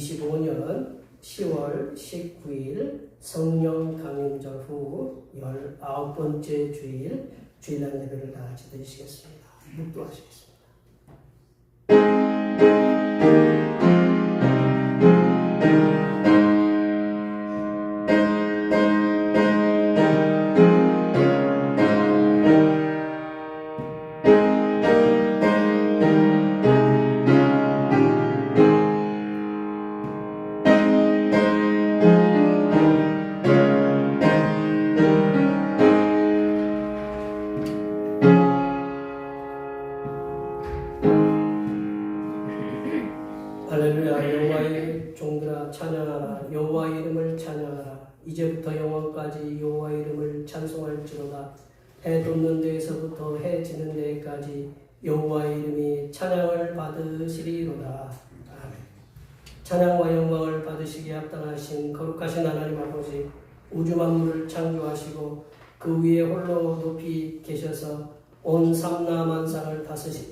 2025년 10월 19일 성령 강림절 후 19번째 주일 주일날 예배를 다 같이 드리시겠습니다. 묵도하시겠습니다. 할렐루야. 여호와의 종들아 찬양하라. 여호와의 이름을 찬양하라. 이제부터 영원까지 여호와의 이름을 찬송할지로다. 해 돋는 데에서부터 해 지는 데까지 여호와의 이름이 찬양을 받으시리로다. 아멘. 찬양과 영광을 받으시기에 합당하신 거룩하신 하나님 아버지, 우주 만물을 창조하시고 그 위에 홀로 높이 계셔서 온 삼라만상을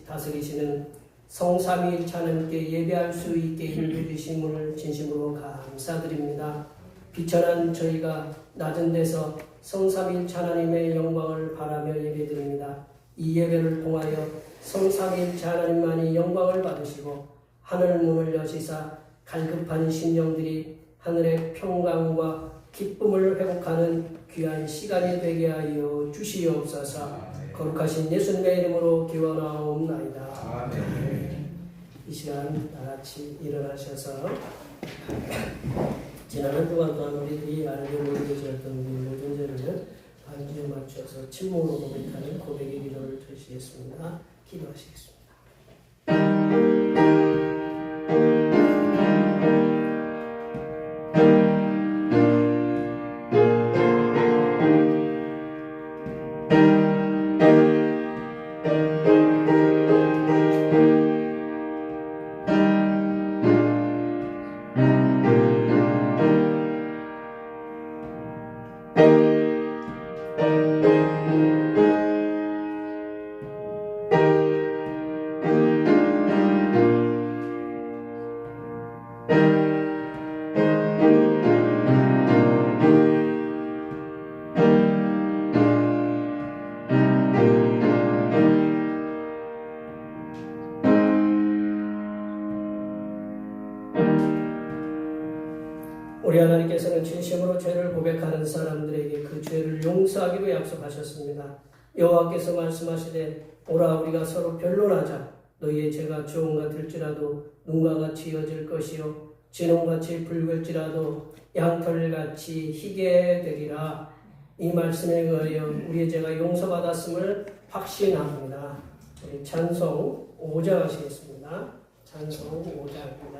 다스리시는 성삼위일체 하나님께 예배할 수 있게 인도주심을 진심으로 감사드립니다. 비천한 저희가 낮은 데서 성삼위일체 하나님의 영광을 바라며 예배드립니다. 이 예배를 통하여 성삼위일체 하나님만이 영광을 받으시고 하늘 문을 여시사 갈급한 심령들이 하늘의 평강과 기쁨을 회복하는 귀한 시간이 되게 하여 주시옵소서. 거룩하신 예수님의 이름으로 기원하옵나이다. 아멘. 이 시간 다같이 일어나셔서 지난 한 주간 동안 우리들이 알게 모르게 지었던 우리 모든 죄를 반주에 맞춰서 침묵으로 고백하는 고백의 기도를 드리시겠습니다. 기도하시겠습니다. 우리 하나님께서는 진심으로 죄를 고백하는 사람들에게 그 죄를 용서하기로 약속하셨습니다. 여호와께서 말씀하시되 오라 우리가 서로 변론하자. 너희의 죄가 주홍 같을지라도 눈과 같이 이어질 것이요 진홍같이 붉을지라도 양털같이 희게 되리라. 이 말씀에 의하여 우리의 죄가 용서받았음을 확신합니다. 우리 찬송 5장 하시겠습니다. 찬송 5장입니다.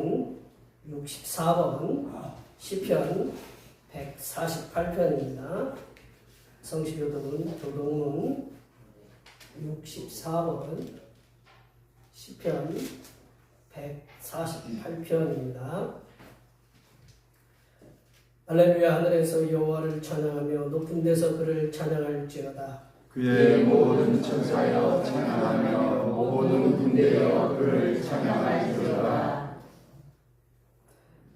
교동문 64번 시편 148편입니다. 성시교동문 64번 시편 148편입니다. 할렐루야. 하늘에서 여호와를 찬양하며 높은 데서 그를 찬양할지어다. 그의 모든 천사여 찬양하며 모든 군대여 그를 찬양할지어다.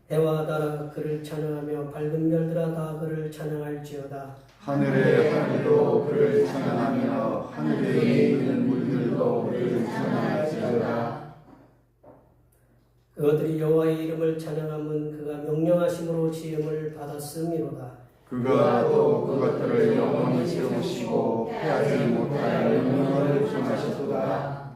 해와 달아 그를 찬양하며 밝은 별들아 다 그를 찬양할지어다. 하늘의 하늘도 그를 찬양하며 하늘에 있는 물들도 그를 찬양할지어다. 그것들이 여호와의 이름을 찬양함은 그가 명령하심으로 지음을 받았음이로다. 그가 또 그것들을 영원히 세우시고 패하지 못할 영광을 정하셨도다.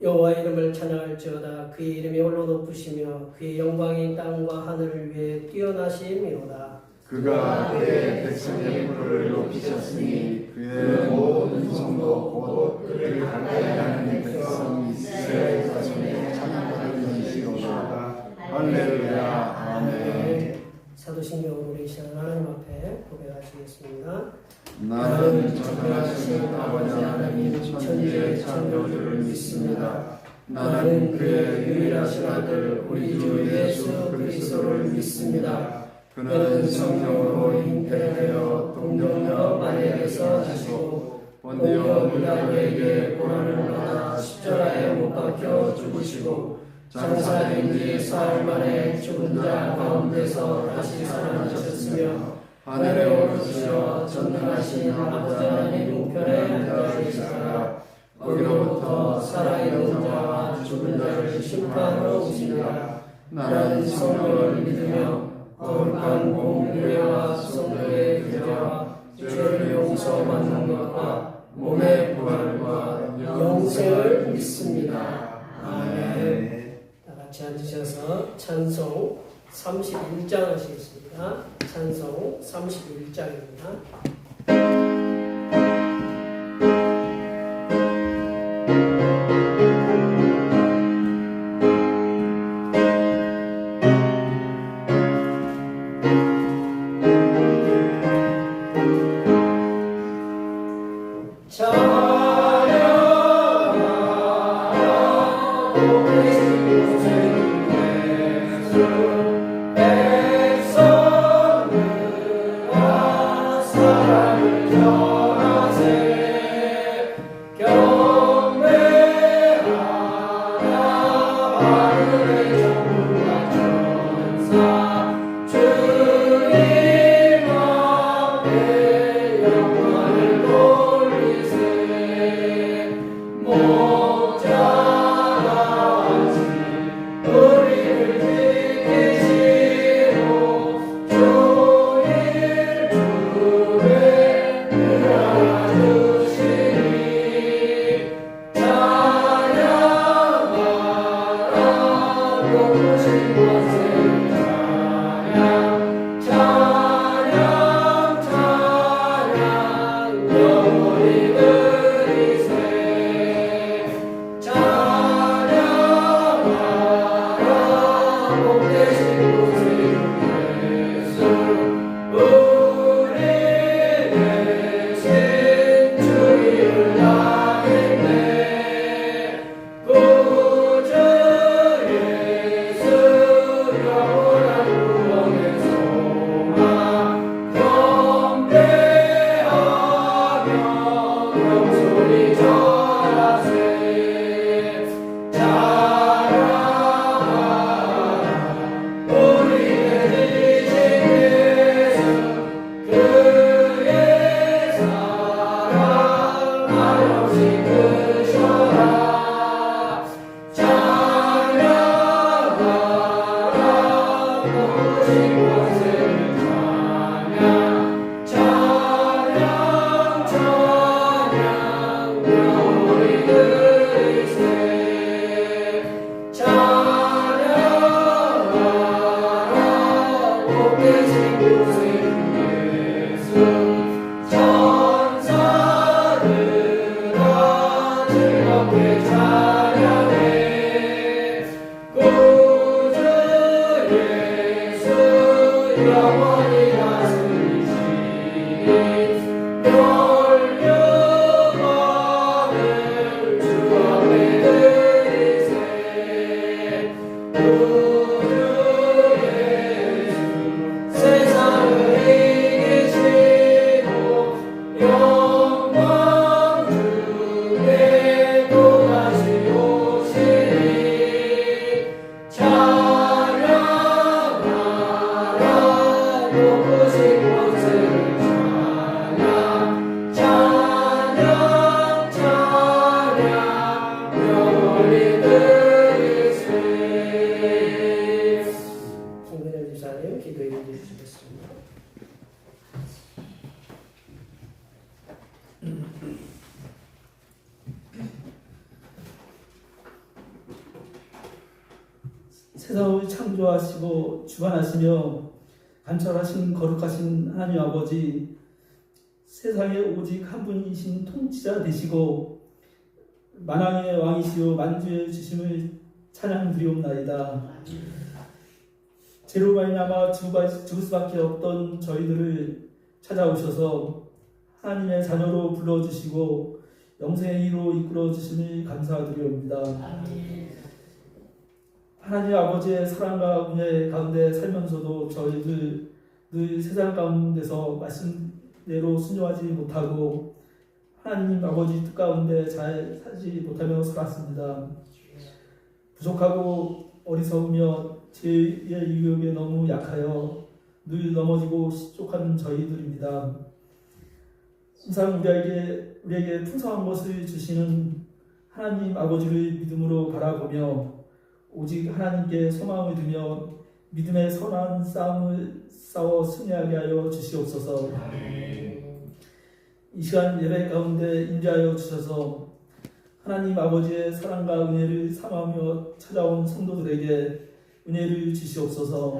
여호와의 이름을 찬양할지어다. 그의 이름이 홀로 높으시며 그의 영광이 땅과 하늘을 위해 뛰어나심이로다. 그가 그의 백성의 불을 높이셨으니 그의 모든 성도 곧 그를 가까이 하는 백성 이스라엘 자손의 찬양하는 이시로다. 할렐루야. 아멘. 사도신경으로 우리 시간 하나님 앞에 고백하시겠습니다. 나는 전능하신 아버지 하나님 천지의 창조주를 믿습니다. 나는 그의 유일하신 아들 우리 주 예수 그리스도를 믿습니다. 그는 성령으로 잉태되어 동정녀 마리아에서 나시고 본디오 빌라도에게 고난을 받아 십자가에 못 박혀 죽으시고 장사된 지 사흘 만에 죽은 자 가운데서 다시 살아나셨으며 하늘에 오르시어 전능하신 아버지 하나님 우편에 앉아 계시다가 거기로부터 살아있는 자와 죽은 자를 심판하러 오시리라. 나는 성령을 믿으며 거룩한 공의와 성령의 교제와 죄를 용서받는 것과 몸의 부활과 영생을 믿습니다. 아멘. 다 같이 앉으셔서 찬송 31장 하시겠습니다. 찬송 31장입니다. 영광 주께 또다시 오시 세상을 창조하시고 주관하시며 감찰하신 거룩하신 하나님 아버지, 세상에 오직 한 분이신 통치자 되시고 만왕의 왕이시오 만주의 주심을 찬양드리옵나이다. 죄로 말미암아 죽을 수밖에 없던 저희들을 찾아오셔서 하나님의 자녀로 불러주시고 영생의 이로 이끌어주심을 감사드리옵니다. 하나님 아버지의 사랑과 은혜 가운데 살면서도 저희들 늘 세상 가운데서 말씀대로 순종하지 못하고 하나님 아버지 뜻 가운데 잘 살지 못하며 살았습니다. 부족하고 어리석으며 죄의 유혹에 너무 약하여 늘 넘어지고 실족하는 저희들입니다. 항상 우리에게 풍성한 것을 주시는 하나님 아버지를 믿음으로 바라보며 오직 하나님께 소망을 두며 믿음의 선한 싸움을 싸워 승리하게 하여 주시옵소서. 이 시간 예배 가운데 임재하여 주셔서 하나님 아버지의 사랑과 은혜를 삼하며 찾아온 성도들에게 은혜를 주시옵소서.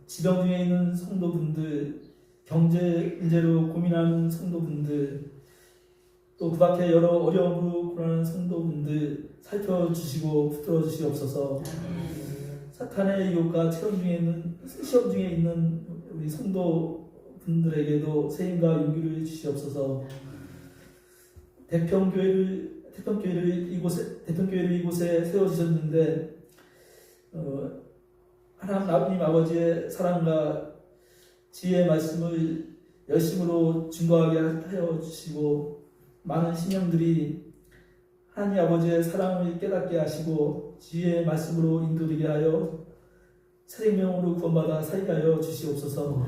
지병 중에 있는 성도분들, 경제 문제로 고민하는 성도분들, 또 그 밖에 여러 어려움으로 고난하는 성도분들 살펴주시고 붙들어 주시옵소서. 사탄의 유혹과 시험 중에 있는 우리 성도분들에게도 세임과 용기를 주시옵소서. 대평교회를 이곳에 세워주셨는데 하나님 아버지의 사랑과 지혜의 말씀을 열심으로 증거하게 하여 주시고 많은 신령들이 하나님 아버지의 사랑을 깨닫게 하시고 지혜의 말씀으로 인도되게 하여 새 생명으로 구원받아 살게 하여 주시옵소서.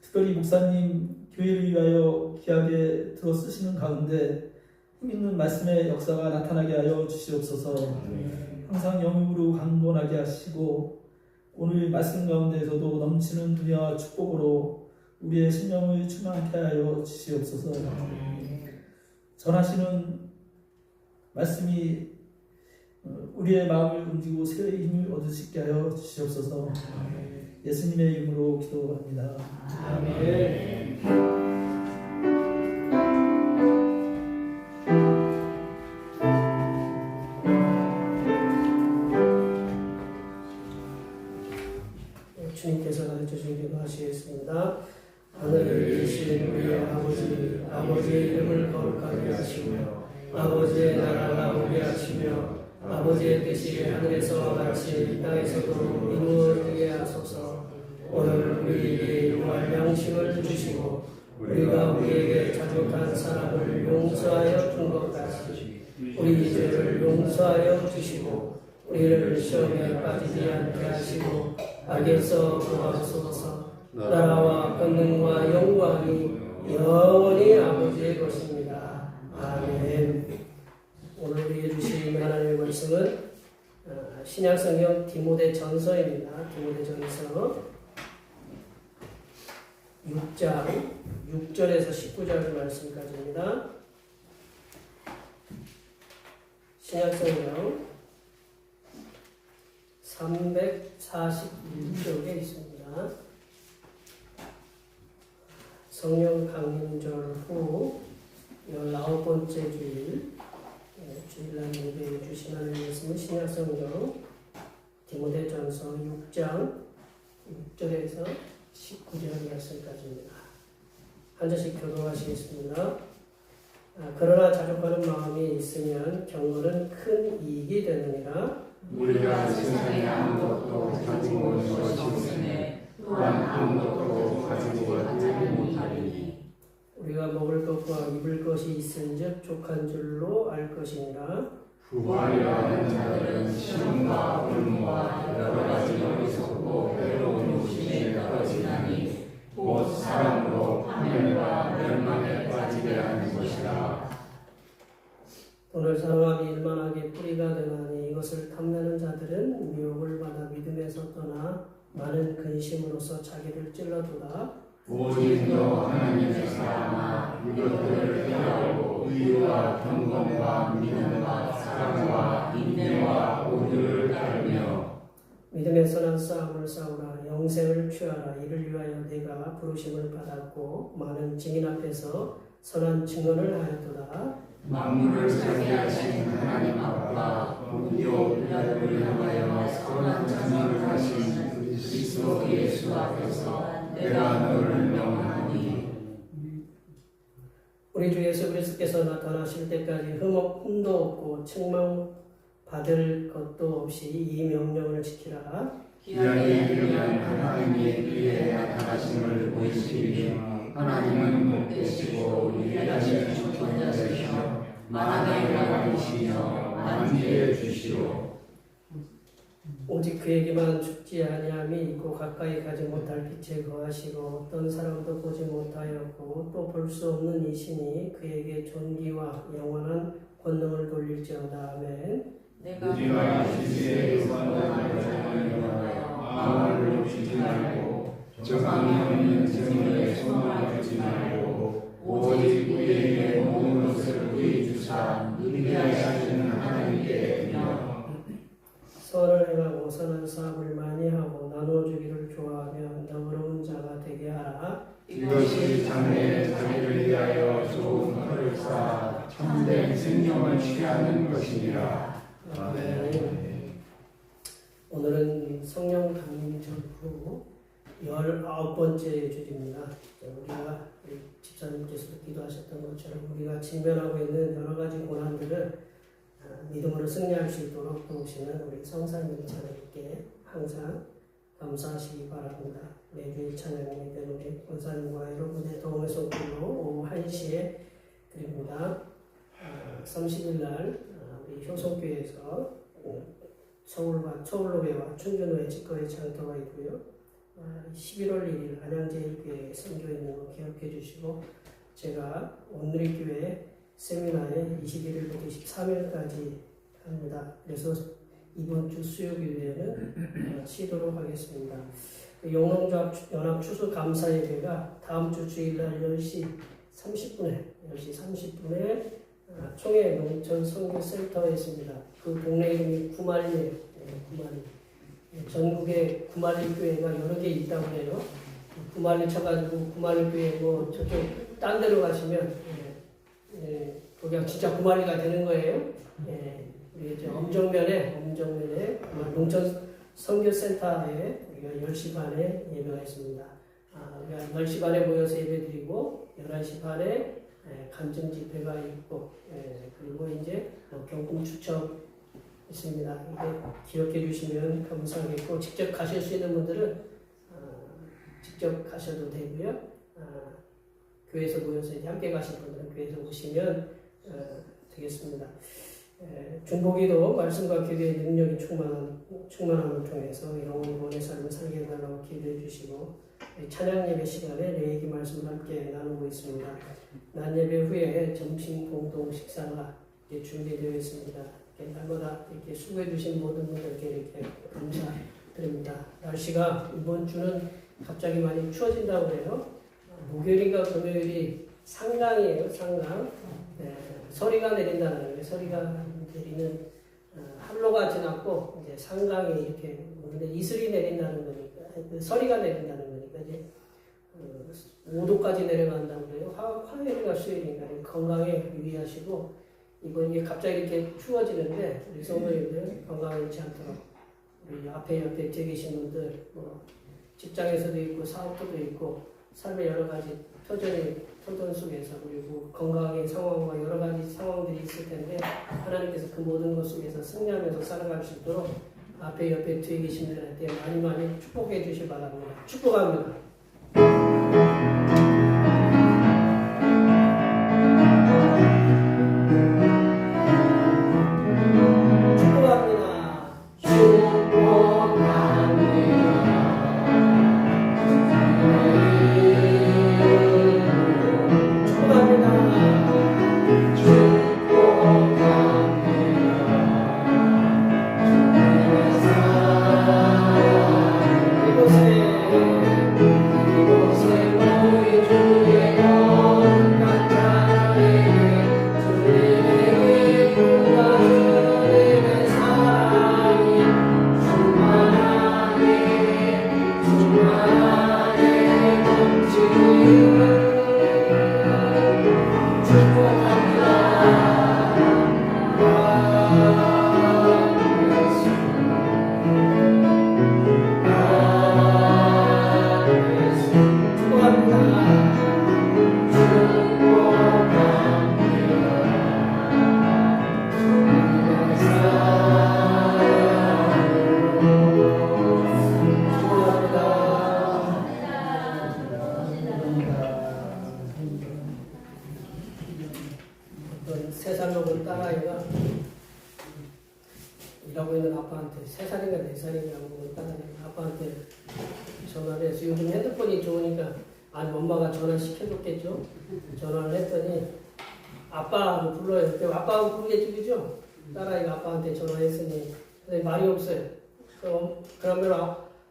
특별히 목사님 교회를 위하여 귀하게 들어 쓰시는 가운데 힘있는 말씀의 역사가 나타나게 하여 주시옵소서. 항상 영육으로 강건하게 하시고 오늘 말씀 가운데에서도 넘치는 은혜와 축복으로 우리의 심령을 충만케 하여 주시옵소서. 전하시는 말씀이 우리의 마음을 움직이고 새로운 힘을 얻을 수 있게 하여 주시옵소서. 예수님의 이름으로 기도합니다. 아멘. 주님께서 가르쳐주신 기도 하시겠습니다. 하늘에 계신 우리의 아버지, 아버지의 이름을 거룩하게 하시며 아버지의 나라가 오게 하시며 아버지의 뜻이 하늘에서와 같이 이 땅에서도 이루어지게 하소서. 오늘 우리에게 일용할 양식을 주시고 우리가 우리에게 잘못한 사람을 용서하여 준 것 같이 우리 죄를 용서하여 주시고 우리를 시험에 빠지지 않게 하시고 악에서 구하소서. 나라와 권능과 영광이 영원히 아버지의 것입니다. 아멘. 오늘 우리에게 주신 하나님의 말씀은 신약성경 디모데전서입니다. 디모데전서 6장 6절에서 19절 말씀까지입니다. 신약성경 341쪽에 있습니다. 성령 강림절 후 19번째 주일 주일날 예배해 주신 하나님의 말씀은 신약성경 디모데전서 6장 6절에서 19절 말씀까지입니다. 한 절씩 교독하시겠습니다. 그러나 자족하는 마음이 있으면 경건은 큰 이익이 되느니라. 우리가 세상에 아무것도 가지고 온 것이 없으니 또한 아무것도 가지고 가지 못하리니 우리가 먹을 것과 입을 것이 있은즉 족한 줄로 알 것이니라. 부활이라 하는 자들은 시험과 불문과 여러 가지 어리석고 외로운 욕심에 떨어지나니 곧 사람으로 파멸과 멸망에 빠지게 하는 것이라. 돈을 사랑함이 일만하게 뿌리가 되나니 이것을 탐내는 자들은 미혹을 받아 믿음에서 떠나 많은 근심으로서 자기를 찔러도다. 오직 너 하나님의 사랑아 이것들을 피하고 의와 경건과 믿음과 사랑과 인내와 오늘을 따르며 믿음의 선한 싸움을 싸우라. 영생을 취하라. 이를 위하여 내가 부르심을 받았고 많은 증인 앞에서 선한 증언을 하였도다. 만물을 살게 하신 하나님 아빠 우리요 빌라도를 향하여 선한 증언을 하신 그리스도 예수 앞에서 내가 너를 명하니 우리 주 예수 그리스도께서 나타나실 때까지 흠도 없고 책망받을 것도 없이 이 명령을 지키라. 기약에 이르면 하나님의 그의 나타나심을 보이시리니 하나님은 복되시고 위대하신 주권자시며 만왕의 왕이시며 만주의 주시오. 오직 그에게만 죽지 아니함이 있고 가까이 가지 못할 빛에 거하시고 어떤 사람도 보지 못하였고 또 볼 수 없는 이시니 그에게 존귀와 영원한 권능을 돌릴지어다. 아멘. 우리가 주의 구원을 전하여 마음을 높이지 말고 정함이 없는 증언에 소망을 두지 말고 오직 우리에게 모든 것을 우리 주사 위대하신 하나님께 드리며 선을 행하고 선한 사업을 많이 하고 나눠주기를 좋아하며 너그러운 자가 되게 하라. 이것이 장래에 자기를 위하여 좋은 것을 쌓아 참된 생명을 취하는 것이니라. 아멘. 오늘은 성령 강림 전후 19번째 주제입니다. 우리가 집사님께서 기도하셨던 것처럼 우리가 직면하고 있는 여러 가지 고난들을 믿음으로 승리할 수 있도록 도우시는 우리 성사님 찬양님께 항상 감사하시기 바랍니다. 매주일 찬양이 된 우리 권사님과 여러분의 도움의 손길로 오후 1시에 드립니다. 30일 날 우리 효성교회에서 서울로회와 충주로회 직거래 장터가 있고요. 11월 1일 안양제일교회 선교 있는 거 기억해 주시고 제가 온누리교회 세미나에 21일부터 23일까지 합니다. 그래서 이번 주 수요일에는 쉬도록 하겠습니다. 영농조합 연합 추수 감사 예배가 다음 주 주일날 10시 30분에 총회 농촌 선교센터에 있습니다. 그 동네 이름이 구말리예요. 구말리. 전국에 구말리 교회가 여러 개 있다고 해요. 구말리 쳐가지고 구말리 교회 뭐 저쪽 딴 데로 가시면 거기가 진짜 구말리가 되는 거예요. 우리 엄정면에 농촌 선교센터에 우리가 10시 반에 예배가 있습니다. 우리가 10시 반에 모여서 예배드리고 11시 반에 간증 집회가 있고 그리고 이제 경품 추첨 있습니다. 이게 기억해 주시면 감사하겠고 직접 가실 수 있는 분들은 직접 가셔도 되고요. 교회에서 모여서 함께 가실 분들은 교회에서 오시면 되겠습니다. 중보기도 말씀과 기도의 능력이 충만함을 통해서 영혼의 삶을 살게 해달라고 기도해 주시고 찬양 예배 시간에 레이기 말씀을 함께 나누고 있습니다. 낮 예배 후에 점심 공동 식사가 준비되어 있습니다. 날마다 이렇게 수고해 주신 모든 분들께 이렇게 감사드립니다. 날씨가 이번 주는 갑자기 많이 추워진다고 해요. 목요일인가 금요일이 상강이에요. 상강. 서리가 내린다는 거예요. 서리가 내리는 한로가 지났고 이제 상강이 이렇게 근데 이슬이 내린다는 거니까 서리가 내린다는 거니까 이제 5도까지 내려간다고 그래요. 화요일과 수요일인가 건강에 유의하시고 이번 이게 갑자기 이렇게 추워지는데 우리 성도님들 건강을 잃지 않도록 우리 옆에 뒤에 계신 분들 뭐 직장에서도 있고 사업도 있고 삶의 여러 가지 터전 속에서 그리고 건강의 상황과 여러 가지 상황들이 있을 텐데 하나님께서 그 모든 것 속에서 승리하면서 살아갈 수 있도록 앞에 옆에 뒤에 계신 분들한테 많이 축복해 주시기 바랍니다. 축복합니다. 이곳에 딸아이가 일하고 있는 아빠한테 3살인가 4살이냐고 딸아이가 아빠한테 전화를 해서 요즘 핸드폰이 좋으니까 아니 엄마가 전화 시켜줬겠죠. 전화를 했더니 아빠를 불러요. 그럼 아빠하고 부르겠죠, 그죠? 딸아이가 아빠한테 전화했으니 근데 말이 없어요. 그러면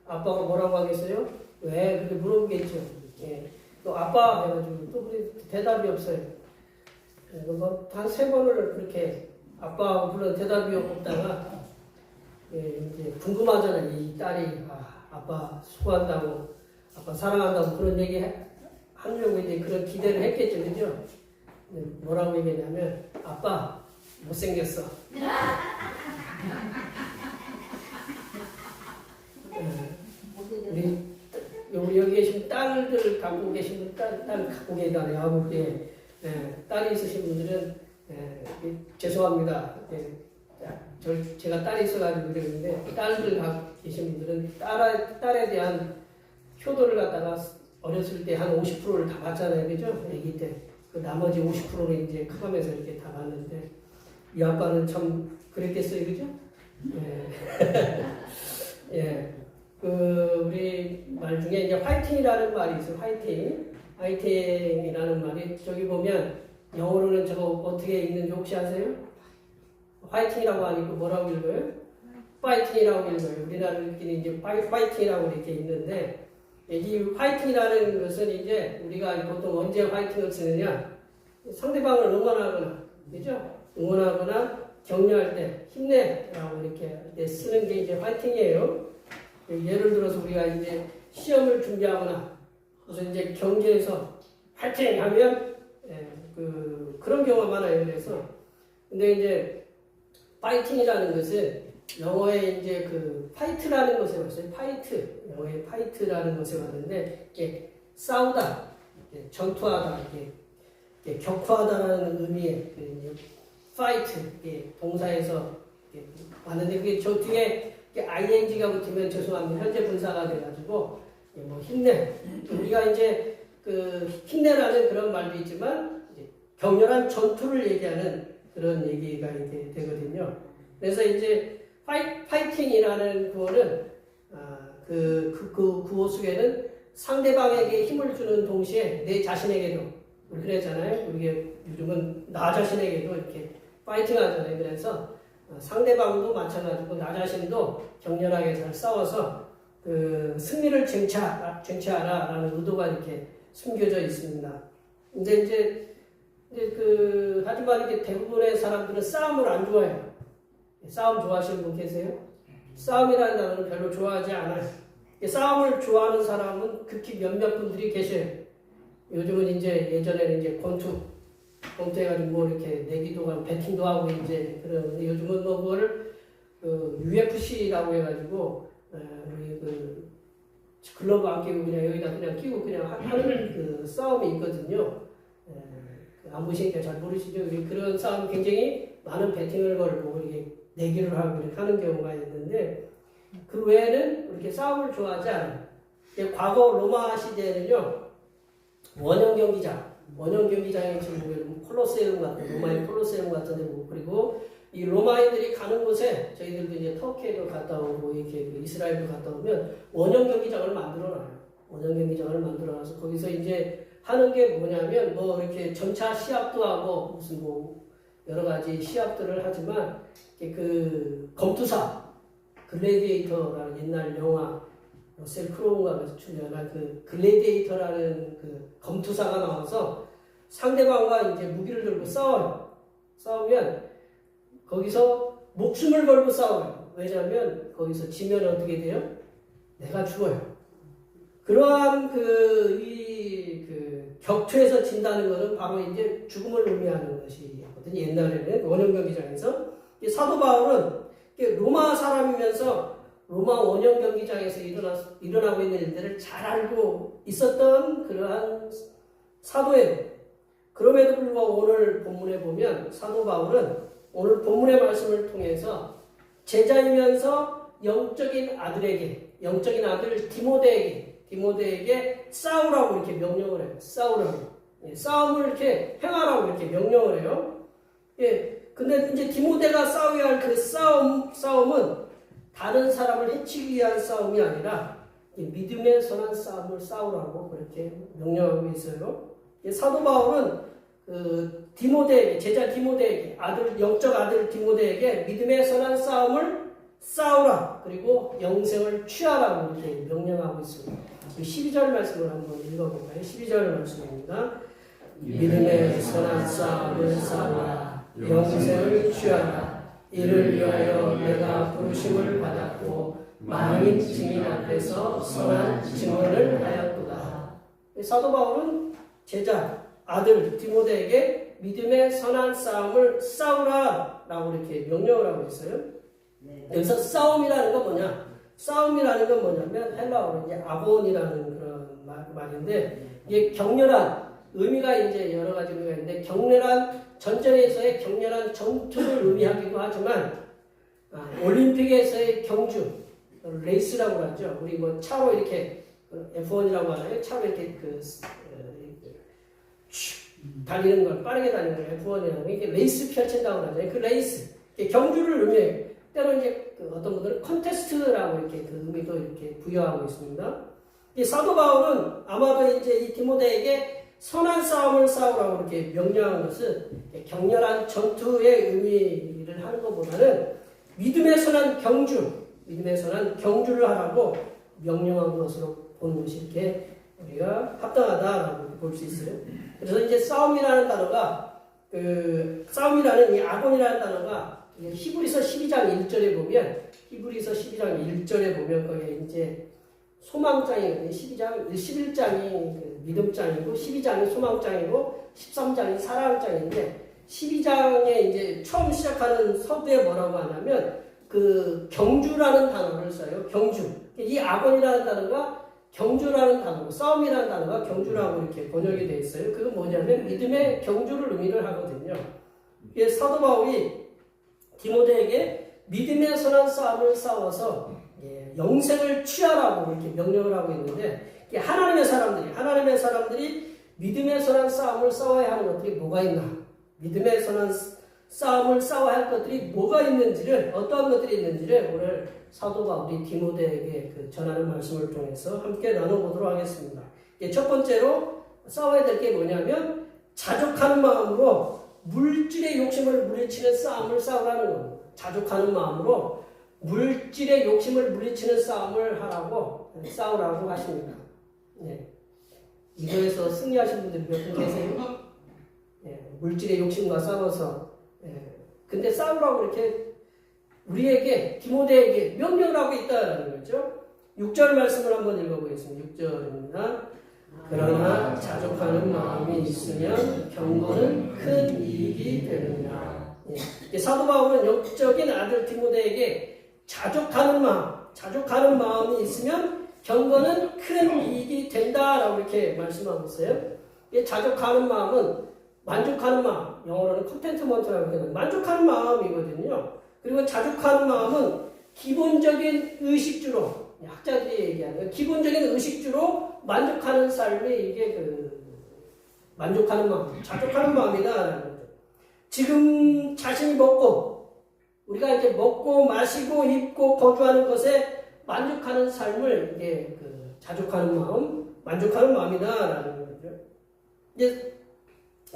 아빠가 뭐라고 하겠어요? 왜? 그렇게 물어보겠죠. 예. 또 아빠 해가지고 또 대답이 없어요. 한 3번을 그렇게 아빠하고 불러 대답이 없다가 예, 이제 궁금하잖아요. 이 딸이 아빠 수고한다고 아빠 사랑한다고 그런 얘기 하려고 이제 그런 기대를 했겠죠, 그죠? 뭐라고 얘기했냐면 아빠 못생겼어. 우리 여기 계신 딸들 갖고 계신 분, 딸 갖고 계시다네요. 아버지에 딸이 있으신 분들은 죄송합니다. 제가 딸이 있어가지고 그러는데 딸들 갖고 계신 분들은 딸에 대한 효도를 갖다가 어렸을 때 한 50%를 다 받잖아요, 그죠? 아기 때. 그 나머지 50%는 이제 커가면서 이렇게 다 받는데 이 아빠는 참 그랬겠어요, 그죠? 예. 우리 말 중에 이제 화이팅이라는 말이 있어요. 화이팅이라는 말이 저기 보면 영어로는 저거 어떻게 읽는지 혹시 아세요? 화이팅이라고 하니까 뭐라고 읽어요? 파이팅이라고 읽어요. 우리나라는 이제 파이팅이라고 이렇게 읽는데 이 화이팅이라는 것은 이제 우리가 보통 언제 화이팅을 쓰느냐? 상대방을 응원하거나, 그죠? 응원하거나 격려할 때 힘내라고 이렇게 쓰는 게 이제 화이팅이에요. 예를 들어서 우리가 이제 시험을 준비하거나 무슨 이제 경기에서 화이팅 하면 그런 경우가 많아요. 그래서 근데 이제 파이팅이라는 것은 영어에 이제 그 파이트라는 것에 왔어요. 파이트 영어에 파이트라는 것에 왔는데 이게 싸우다, 전투하다, 이게 격투하다라는 의미의 그 파이트 동사에서 왔는데 그게 저 뒤에 ing가 붙으면 죄송합니다. 현재 분사가 돼가지고 뭐 힘내. 우리가 이제 그 힘내라는 그런 말도 있지만 이제 격렬한 전투를 얘기하는 그런 얘기가 이렇게 되거든요. 그래서 이제 파이팅이라는 구호는 그 구호 속에는 상대방에게 힘을 주는 동시에 내 자신에게도 우리 그랬잖아요. 우리 요즘은 나 자신에게도 이렇게 파이팅 하잖아요. 그래서 상대방도 마찬가지고 나 자신도 격렬하게 잘 싸워서 그 승리를 쟁취하라라는 의도가 이렇게 숨겨져 있습니다. 근데 이제 하지만 이렇게 대부분의 사람들은 싸움을 안 좋아해요. 싸움 좋아하시는 분 계세요? 싸움이라는 단어는 별로 좋아하지 않아요. 싸움을 좋아하는 사람은 극히 몇몇 분들이 계셔요. 요즘은 이제 예전에는 이제 권투 해가지고 뭐 이렇게 내기도 하고 배팅도 하고 이제 그런 요즘은 뭐 그걸 UFC라고 해가지고 우리 그 글러브 안 끼고 그냥 여기다 그냥 끼고 그냥 하는 그 싸움이 있거든요. 안 보시니까 잘 모르시죠? 그런 싸움 굉장히 많은 배팅을 걸고 이렇게 내기를 하고 이렇게 하는 경우가 있는데 그 외에는 이렇게 싸움을 좋아하지 않아요. 과거 로마 시대에는요 원형 경기장에 지금 콜로세움 같은 로마의 콜로세움 같은 데 보고 그리고 이 로마인들이 가는 곳에 저희들도 이제 터키에도 갔다 오고 이렇게 이스라엘도 갔다 오면 원형 경기장을 만들어놔요. 원형 경기장을 만들어놔서 거기서 이제 하는 게 뭐냐면 뭐 이렇게 전차 시합도 하고 무슨 뭐 여러 가지 시합들을 하지만 그 검투사 글래디에이터라는 옛날 영화 러셀 크로우가 출연한 그 글래디에이터라는 그 검투사가 나와서 상대방과 이제 무기를 들고 싸워요. 싸우면 거기서 목숨을 걸고 싸워요. 왜냐하면 거기서 지면 어떻게 돼요? 내가 죽어요. 그러한 격투에서 진다는 것은 바로 이제 죽음을 의미하는 것이거든요. 옛날에는 원형 경기장에서 사도 바울은 로마 사람이면서 로마 원형 경기장에서 일어나고 있는 일들을 잘 알고 있었던 그러한 사도예요. 그럼에도 불구하고 오늘 본문에 보면 사도 바울은 오늘 본문의 말씀을 통해서 제자이면서 영적인 아들 디모데에게 싸우라고 이렇게 명령을 해요. 싸우라고. 싸움을 이렇게 행하라고 이렇게 명령을 해요. 근데 이제 디모데가 싸워야 할 그 싸움은 다른 사람을 해치기 위한 싸움이 아니라 믿음의 선한 싸움을 싸우라고 그렇게 명령하고 있어요. 사도 바울은 그 디모데에게, 제자 디모데에게, 영적 아들 디모데에게 믿음의 선한 싸움을 싸우라, 그리고 영생을 취하라고 이렇게 명령하고 있습니다. 12절 말씀을 한번 읽어볼까요? 12절 말씀입니다. 믿음의 선한 싸움을 싸우라, 영생을 취하라. 이를 위하여 내가 부르심을 받았고 많은 증인 앞에서 선한 증언을 하였도다. 사도 바울은 제자 아들 디모데에게 믿음의 선한 싸움을 싸우라 라고 이렇게 명령을 하고 있어요. 여기서 싸움이라는 건 뭐냐? 싸움이라는 건 뭐냐면 헬라어로 이제 아곤이라는 그런 말인데, 이게 격렬한 의미가 이제 여러 가지 의미가 있는데, 격렬한 전쟁에서의 격렬한 전투를 의미하기도 하지만, 올림픽에서의 경주, 레이스라고 하죠. 우리 뭐 차로 이렇게 F1이라고 하나요? 차로 이렇게 달리는 걸, 빠르게 달리는 걸 F1이라고 하는, 이게 레이스 펼친다고 하잖아요. 그 레이스, 경주를 의미해요. 때로 이제 어떤 분들은 컨테스트라고 이렇게 그 의미도 이렇게 부여하고 있습니다. 이 사도 바울은 아마도 이제 이 디모데에게 선한 싸움을 싸우라고 이렇게 명령한 것은 격렬한 전투의 의미를 하는 것보다는 믿음의 선한 경주를 하라고 명령한 것으로 보는 것이 이렇게 우리가 합당하다라고 볼 수 있어요. 그래서 이제 싸움이라는 단어가, 싸움이라는 이 아곤이라는 단어가 히브리서 12장 1절에 보면 거기에 이제 소망장이거든요. 11장이 믿음장이고 12장이 소망장이고 13장이 사랑장인데, 12장에 이제 처음 시작하는 서두에 뭐라고 하냐면 그 경주라는 단어를 써요. 경주. 이 아곤이라는 단어가 경주라는 단어고, 싸움이라는 단어가 경주라고 이렇게 번역이 되어 있어요. 그건 뭐냐면 믿음의 경주를 의미를 하거든요. 사도 바울이 디모데에게 믿음의 선한 싸움을 싸워서 영생을 취하라고 이렇게 명령을 하고 있는데, 하나님의 사람들이 믿음의 선한 싸움을 싸워야 하는 것들이 뭐가 있나? 믿음의 선한 싸움을 싸워야 할 것들이 뭐가 있는지를, 어떠한 것들이 있는지를 오늘 사도 바울이 디모데에게 전하는 말씀을 통해서 함께 나눠보도록 하겠습니다. 첫 번째로 싸워야 될 게 뭐냐면 자족하는 마음으로 물질의 욕심을 물리치는 싸움을 싸우라는 겁니다. 자족하는 마음으로 물질의 욕심을 물리치는 싸움을 싸우라고 하십니다. 이거에서 승리하신 분들이 몇 분 계세요? 물질의 욕심과 싸워서. 근데 싸우라고 이렇게 우리에게, 디모데에게 명령을 하고 있다는 거죠. 6절 말씀을 한번 읽어보겠습니다. 6절입니다. 그러나 자족하는 마음이 있으면 경고는 큰 이익이 되느니라. 사도 바울은 영적인 아들 디모데에게 자족하는 마음이 있으면 경고는 큰 이익이 된다라고 이렇게 말씀하고 있어요. 자족하는 마음은 만족하는 마음, 영어로는 컨텐트먼트라고 해요. 만족하는 마음이거든요. 그리고 자족하는 마음은 기본적인 의식주로, 학자들이 얘기하는 기본적인 의식주로 만족하는 삶이 이게 만족하는 마음, 자족하는 마음이다라는 거죠. 지금 자신이 우리가 이제 먹고 마시고 입고 거주하는 것에 만족하는 삶을 이게 자족하는 마음, 만족하는 마음이다라는 거죠. 이제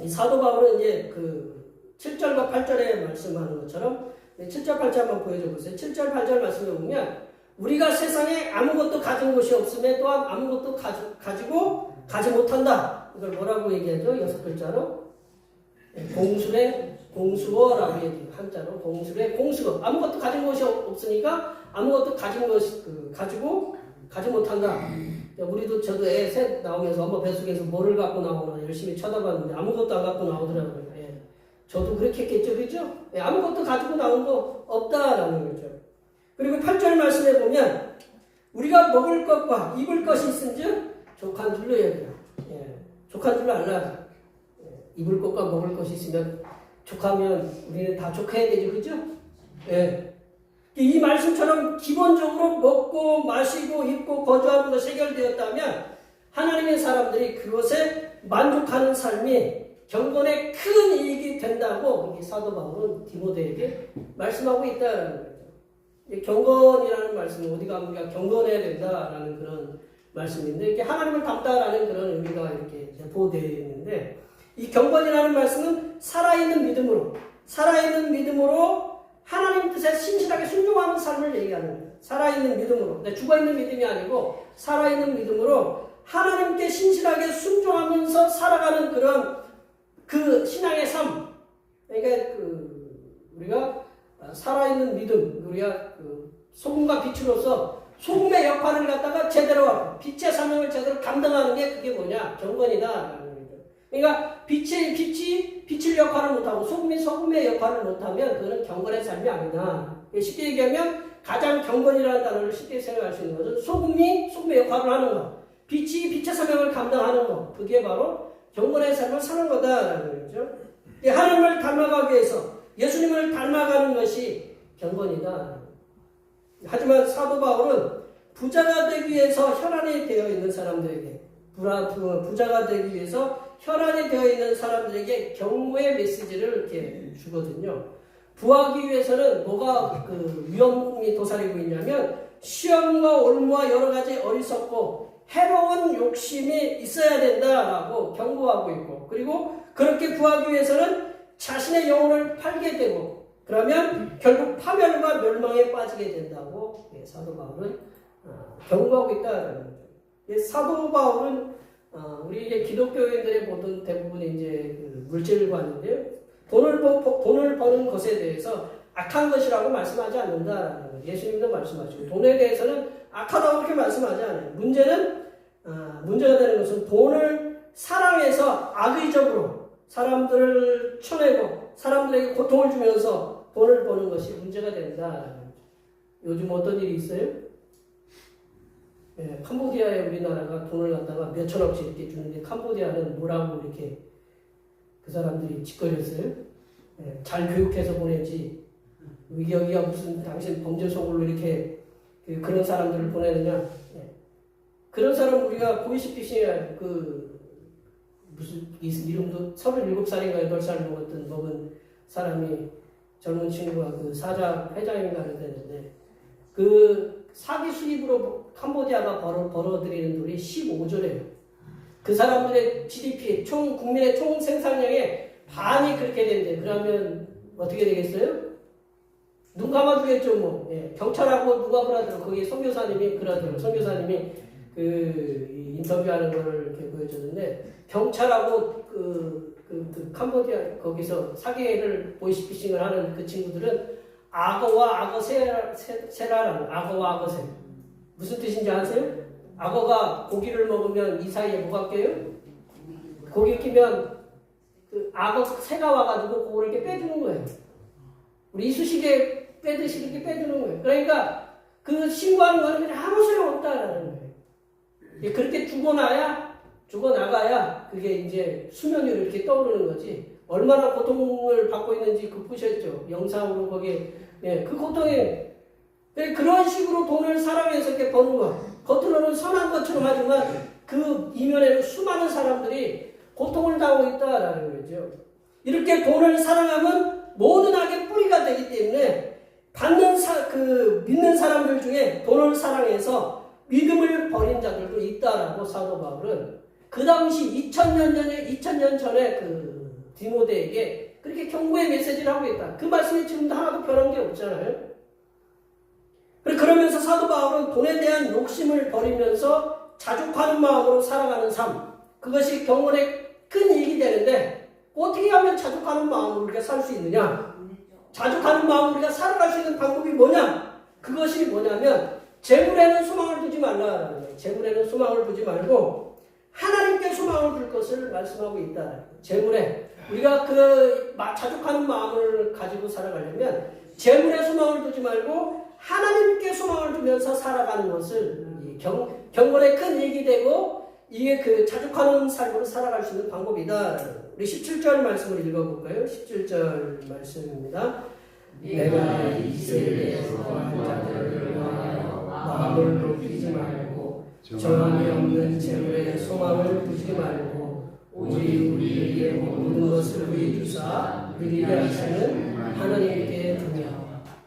사도 바울은 이제 7절과 8절에 말씀하는 것처럼 7절 8절 한번 보여줘 보세요. 7절 8절 말씀을 보면 우리가 세상에 아무것도 가진 것이 없음에 또한 아무것도 가지고 가지 못한다. 이걸 뭐라고 얘기하죠? 6글자로 공수어라고 얘기해요. 한자로 공술의 공수어. 아무것도 가진 것이 없으니까 아무것도 가지고 가지 못한다. 우리도 저도 애 셋 나오면서 엄마 뱃속에서 뭐를 갖고 나오나 열심히 쳐다봤는데 아무것도 안 갖고 나오더라고요. 저도 그렇게 했겠죠, 그죠? 아무것도 가지고 나온 거 없다라는 거죠. 그리고 8절 말씀에 보면 우리가 먹을 것과 입을 것이 있은즉 족한 줄로 얘기해요. 족한 줄로 알라. 입을 것과 먹을 것이 있으면 족하면 우리는 다 족해야 되죠, 그죠? 이 말씀처럼 기본적으로 먹고 마시고 입고 거주하는 것이 해결되었다면 하나님의 사람들이 그것에 만족하는 삶이 경건의 큰 이익이 된다고 이 사도 바울은 디모데에게 말씀하고 있다는 거죠. 이 경건이라는 말씀은 어디가 우리가 경건해야 된다라는 그런 말씀인데 이게 하나님을 닮다라는 그런 의미가 이렇게 내포되어 있는데 이 경건이라는 말씀은 살아있는 믿음으로 하나님 뜻에 신실하게 순종하는 삶을 얘기하는 거예요. 살아있는 믿음으로. 죽어있는 믿음이 아니고 살아있는 믿음으로 하나님께 신실하게 순종하면서 살아가는 그런 그 신앙의 삶. 그러니까 우리가 살아있는 믿음, 우리가 소금과 빛으로서 소금의 역할을 갖다가 제대로 하고 빛의 사명을 제대로 감당하는 게 그게 뭐냐? 경건이다. 그러니까 빛의 역할을 못하고 소금의 역할을 못하면 그거는 경건의 삶이 아니다. 쉽게 얘기하면 가장 경건이라는 단어를 쉽게 생각할 수 있는 것은 소금의 역할을 하는 것, 빛의 사명을 감당하는 것, 그게 바로 경건의 삶을 사는 거다라는 거죠. 하나님을 닮아가기 위해서 예수님을 닮아가는 것이 경건이다. 하지만 사도 바울은 부자가 되기 위해서 혈안이 되어 있는 사람들에게 부자가 되기 위해서 혈안이 되어 있는 사람들에게 경고의 메시지를 이렇게 주거든요. 부하기 위해서는 뭐가 위험이 도사리고 있냐면 시험과 올무와 여러 가지 어리석고 해로운 욕심이 있어야 된다라고 경고하고 있고 그리고 그렇게 부하기 위해서는 자신의 영혼을 팔게 되고 그러면 결국 파멸과 멸망에 빠지게 된다고 사도 바울은 경고하고 있다는 거죠. 사도 바울은 우리 이제 기독교인들의 모든 대부분이 이제 물질관인데요. 돈을 버는 것에 대해서 악한 것이라고 말씀하지 않는다라는 거예요. 예수님도 말씀하시고 돈에 대해서는 악하다고 그렇게 말씀하지 않아요. 문제가 되는 것은 돈을 사랑해서 악의적으로 사람들을 쳐내고 사람들에게 고통을 주면서 돈을 버는 것이 문제가 된다라는 거죠. 요즘 어떤 일이 있어요? 캄보디아에 우리나라가 돈을 갖다가 몇천억씩 이렇게 주는데 캄보디아는 뭐라고 이렇게 그 사람들이 짓거렸어요? 잘 교육해서 보내지. 여기가 무슨 당신 범죄 속으로 이렇게 그런 사람들을 보내느냐. 그런 사람 우리가 보이시피싱에 무슨 이름도 37살인가 8살 먹은 사람이 젊은 친구가 사자 회장인가 그랬는데 사기 수입으로 캄보디아가 벌어들이는 돈이 15조래요. 그 사람들의 GDP, 국민의 총 생산량의 반이 그렇게 된대. 그러면 어떻게 되겠어요? 눈 감아주겠죠, 뭐. 경찰하고 누가 그러더라고. 거기 선교사님이 그러더라고. 선교사님이 인터뷰하는 거를 이렇게 보여줬는데, 경찰하고 캄보디아, 거기서 사기를 보이스피싱을 하는 그 친구들은 악어와 악어새라는 악어와 악어새. 무슨 뜻인지 아세요? 악어가 고기를 먹으면 이 사이에 뭐가 껴요? 고기 끼면 악어새가 와가지고 그거를 이렇게 빼주는 거예요. 우리 이쑤시개 빼듯이 이렇게 빼주는 거예요. 그러니까 신고하는 거는 그냥 아무 소용없다라는 거예요. 그렇게 죽어나가야 그게 이제 수면 위로 이렇게 떠오르는 거지. 얼마나 고통을 받고 있는지 보셨죠? 영상으로 거기에. 그 고통에 그런 식으로 돈을 사랑해서 이렇게 버는 거. 겉으로는 선한 것처럼 하지만 그 이면에는 수많은 사람들이 고통을 당하고 있다라는 거죠. 이렇게 돈을 사랑하면 모든 악의 뿌리가 되기 때문에 믿는 사람들 중에 돈을 사랑해서 믿음을 버린 자들도 있다라고 사도 바울은 그 당시 2000년 전에 디모데에게 그렇게 경고의 메시지를 하고 있다. 그 말씀이 지금도 하나도 변한 게 없잖아요. 그러면서 사도 바울은 돈에 대한 욕심을 버리면서 자족하는 마음으로 살아가는 삶. 그것이 경건의 큰 이익이 되는데 어떻게 하면 자족하는 마음으로 우리가 살 수 있느냐? 자족하는 마음으로 우리가 살아갈 수 있는 방법이 뭐냐? 그것이 뭐냐면 재물에는 소망을 두지 말라라는 거예요. 재물에는 소망을 두지 말고 하나님께 소망을 둘 것을 말씀하고 있다. 재물에 우리가 자족하는 마음을 가지고 살아가려면 재물에 소망을 두지 말고 하나님께 소망을 두면서 살아가는 것을 경건의 큰 이익이 되고 이게 자족하는 삶으로 살아갈 수 있는 방법이다. 우리 17절 말씀을 읽어볼까요? 17절 말씀입니다. 내가 이 세대에서 거한 자들을 위하여 마음을 높이지 말고 정함이 없는 재물에 소망을 두지 말고 오직 우리에게 모든 것을 위주사 누리게 하시는 하나님께 두며.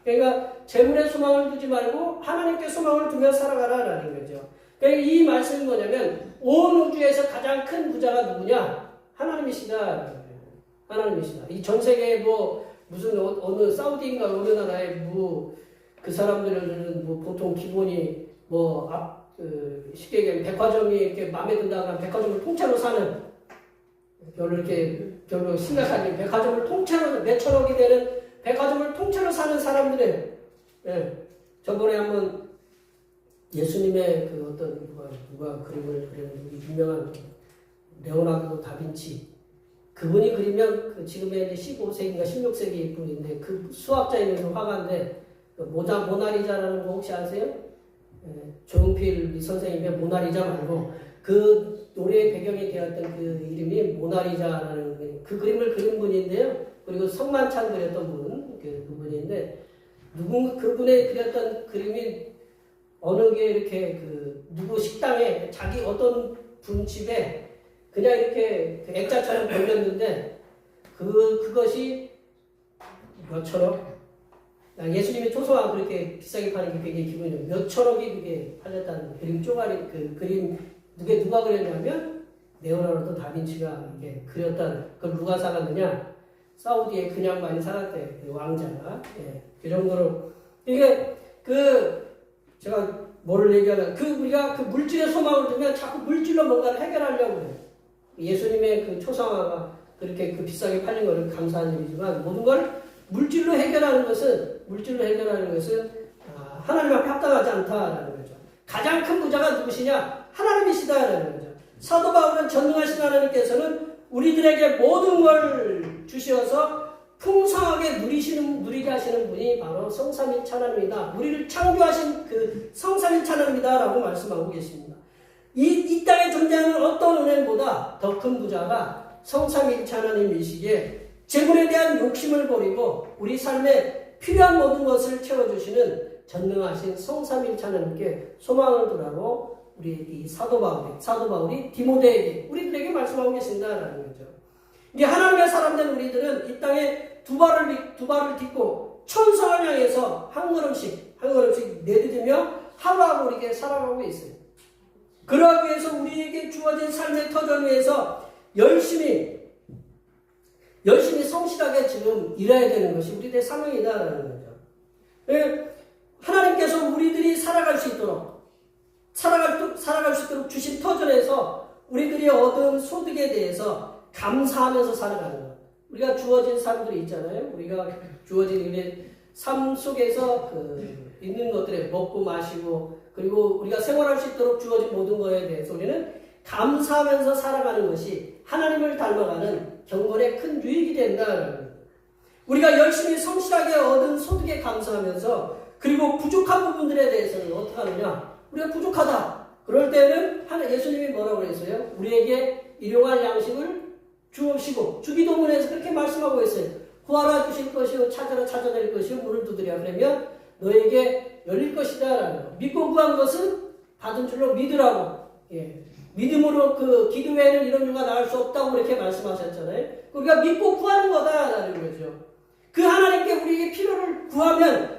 그러니까 재물에 소망을 두지 말고 하나님께 소망을 두며 살아가라라는 거죠. 그러니까 이 말씀이 뭐냐면 온 우주에서 가장 큰 부자가 누구냐? 하나님이시다. 하나님이시다. 이 전 세계에 뭐 무슨 어느 사우디인가 어느 나라에 그 사람들은 뭐 보통 기본이 뭐 쉽게 얘기하면 백화점이 이렇게 마음에 든다거나 백화점을 통째로 사는 별로 심각하게 백화점을 통째로 몇천억이 되는 백화점을 통째로 사는 사람들의 저번에 한번 예수님의 그 어떤 누가 그림을 그리는 유명한 레오나르도 다빈치 그분이 그리면 그 지금의 15세기인가 16세기 분인데 그 수학자이면서 화가인데 모나리자라는 거 혹시 아세요? 조용필 선생님의 모나리자 말고 그 노래의 배경이 되었던 그 이름이 모나리자라는 그 그림을 그린 분인데요. 그리고 성만찬 그렸던 그분인데 그분의 그렸던 그림이 어느 게 이렇게 누구 식당에 자기 어떤 분집에 그냥 이렇게 액자처럼 걸렸는데 그것이 몇천억? 예수님이 초소화 그렇게 비싸게 파는 게 되게 기분이 몇천억이 그게 팔렸다는 그림 쪼가리 그림 누가 그렸냐면 레오나르도 다빈치가 이게 그렸다는 그걸 누가 사갔느냐? 사우디에 그냥 많이 살았대 그 왕자가 그 정도로 이게 제가 뭐를 얘기하면 우리가 그 물질의 소망을 두면 자꾸 물질로 뭔가를 해결하려고 해요. 예수님의 그 초상화가 그렇게 비싸게 팔린 거는 감사한 일이지만 모든 걸 물질로 해결하는 것은 하나님 앞에 합당하지 않다라는 거죠. 가장 큰 부자가 누구시냐? 하나님이시다라는 거죠. 사도 바울은 전능하신 하나님께서는 우리들에게 모든 걸 주셔서 풍성하게 누리게 하시는 분이 바로 성삼위일체 하나님이다. 우리를 창조하신 그 성삼위일체 하나님이다라고 말씀하고 계십니다. 이 땅에 존재하는 어떤 은행보다 더 큰 부자가 성삼위일체 하나님이시기에 재물에 대한 욕심을 버리고 우리 삶에 필요한 모든 것을 채워주시는 전능하신 성삼위일체 하나님께 소망을 두라고 우리 이 사도 바울이 디모데에게 우리들에게 말씀하고 계신다라는 거죠. 이게 하나님의 사람된 우리들은 이 땅에 두 발을 딛고 천성을 향해서 한 걸음씩 내딛으며 하루하루 우리에게 살아가고 있어요. 그러기 위해서 우리에게 주어진 삶의 터전 위에서 열심히 성실하게 지금 일해야 되는 것이 우리들의 사명이다라는 거죠. 하나님께서 우리들이 살아갈 수 있도록 주신 터전에서 우리들이 얻은 소득에 대해서 감사하면서 살아가는 것. 우리가 주어진 삶들이 있잖아요. 우리가 주어진 삶 속에서 있는 것들에 먹고 마시고 그리고 우리가 생활할 수 있도록 주어진 모든 것에 대해서 우리는 감사하면서 살아가는 것이 하나님을 닮아가는 경건의 큰 유익이 된다는 거예요. 우리가 열심히 성실하게 얻은 소득에 감사하면서 그리고 부족한 부분들에 대해서는 어떻게 하느냐? 우리가 부족하다. 그럴 때는 예수님이 뭐라고 그랬어요? 우리에게 일용할 양식을 주옵시고 주기도문에서 그렇게 말씀하고 있어요. 구하라 주실 것이요 찾아라 찾아낼 것이요 문을 두드려 그러면 너에게 열릴 것이다. 믿고 구한 것은 받은 줄로 믿으라고. 믿음으로 기도 외에는 이런 일가 나올 수 없다고 그렇게 말씀하셨잖아요. 우리가 믿고 구하는 거다라는 거죠. 그 하나님께 우리에게 필요를 구하면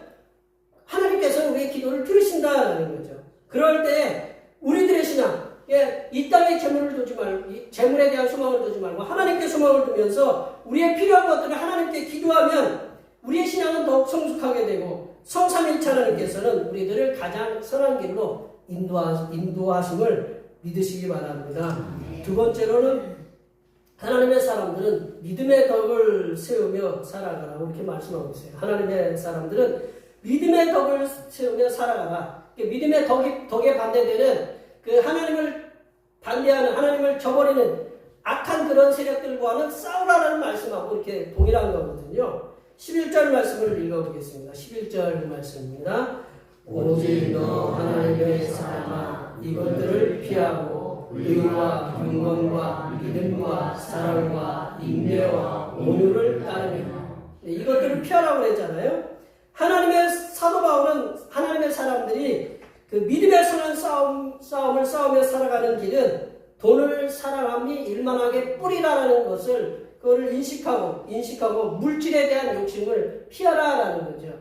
하나님께서는 우리의 기도를 들으신다라는 거죠. 그럴 때 우리들의 신앙, 이 땅에 재물을 두지 말고, 재물에 대한 소망을 두지 말고 하나님께 소망을 두면서 우리의 필요한 것들을 하나님께 기도하면 우리의 신앙은 더욱 성숙하게 되고 성삼위일체 하나님께서는 우리들을 가장 선한 길로 인도하심을 믿으시기 바랍니다. 두 번째로는 하나님의 사람들은 믿음의 덕을 세우며 살아가라고 이렇게 말씀하고 있어요. 하나님의 사람들은 믿음의 덕을 세우며 살아가라. 믿음의 덕에 반대되는 하나님을 반대하는 하나님을 저버리는 악한 그런 세력들과는 싸우라는 말씀하고 이렇게 동일한 거거든요. 11절 말씀을 읽어보겠습니다. 11절 말씀입니다. 오직 너 하나님의 사람아 이것들을 피하고 의와 경건과 믿음과 사랑과 인내와 온유를 따르며 이것들을 피하라고 했잖아요. 하나님의 사도 바울은 하나님의 사람들이 그 믿음의 선한 싸움을 싸우며 살아가는 길은 돈을 사랑함이 일만하게 뿌리라는 것을 그거를 인식하고 물질에 대한 욕심을 피하라라는 거죠.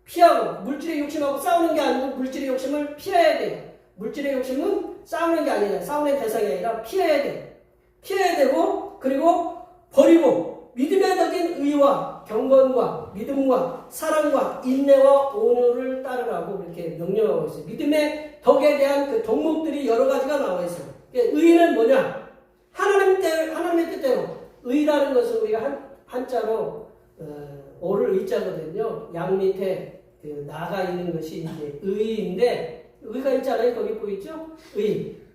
피하고 물질의 욕심하고 싸우는 게 아니고 물질의 욕심을 피해야 돼요. 물질의 욕심은 싸우는 게 아니라 싸우는 대상이 아니라 피해야 돼. 피해야 되고 그리고 버리고 믿음에 덕인 의와 경건과 믿음과 사랑과 인내와 온유를 따르라고 이렇게 명령하고 있어요. 믿음의 덕에 대한 그 덕목들이 여러 가지가 나와 있어요. 의는 뭐냐? 하나님의 뜻대로 의라는 것은 우리가 한자로 오를 의자거든요. 양 밑에 그 나가 있는 것이 이제 의인데 의가 있잖아요. 거기 보이죠?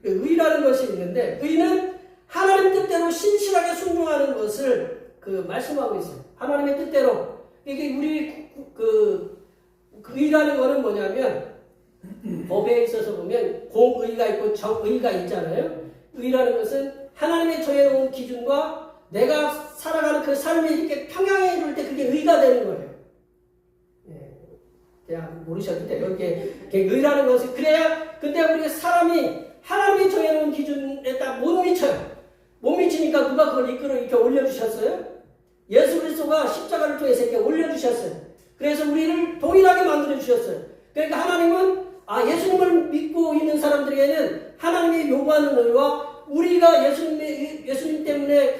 의라는 것이 있는데 의는 하나님 뜻대로 신실하게 순종하는 것을 말씀하고 있어요. 하나님의 뜻대로. 이게 우리 의라는 거는 뭐냐면 법에 있어서 보면 공의가 있고 정의가 있잖아요. 의라는 것은 하나님의 정해놓은 기준과 내가 살아가는 그 삶이 이렇게 평양해 이룰 때 그게 의가 되는 거예요. 그냥 모르셔도 돼요. 이게 의라는 것이 그래야 근데 우리 사람이 하나님이 정해놓은 기준에 딱 못 미쳐요. 못 미치니까 누가 그걸 이렇게 올려주셨어요? 예수 그리스도가 십자가를 통해서 이렇게 올려주셨어요. 그래서 우리를 동일하게 만들어주셨어요. 그러니까 하나님은 예수님을 믿고 있는 사람들에게는 하나님이 요구하는 의와 우리가 예수님 때문에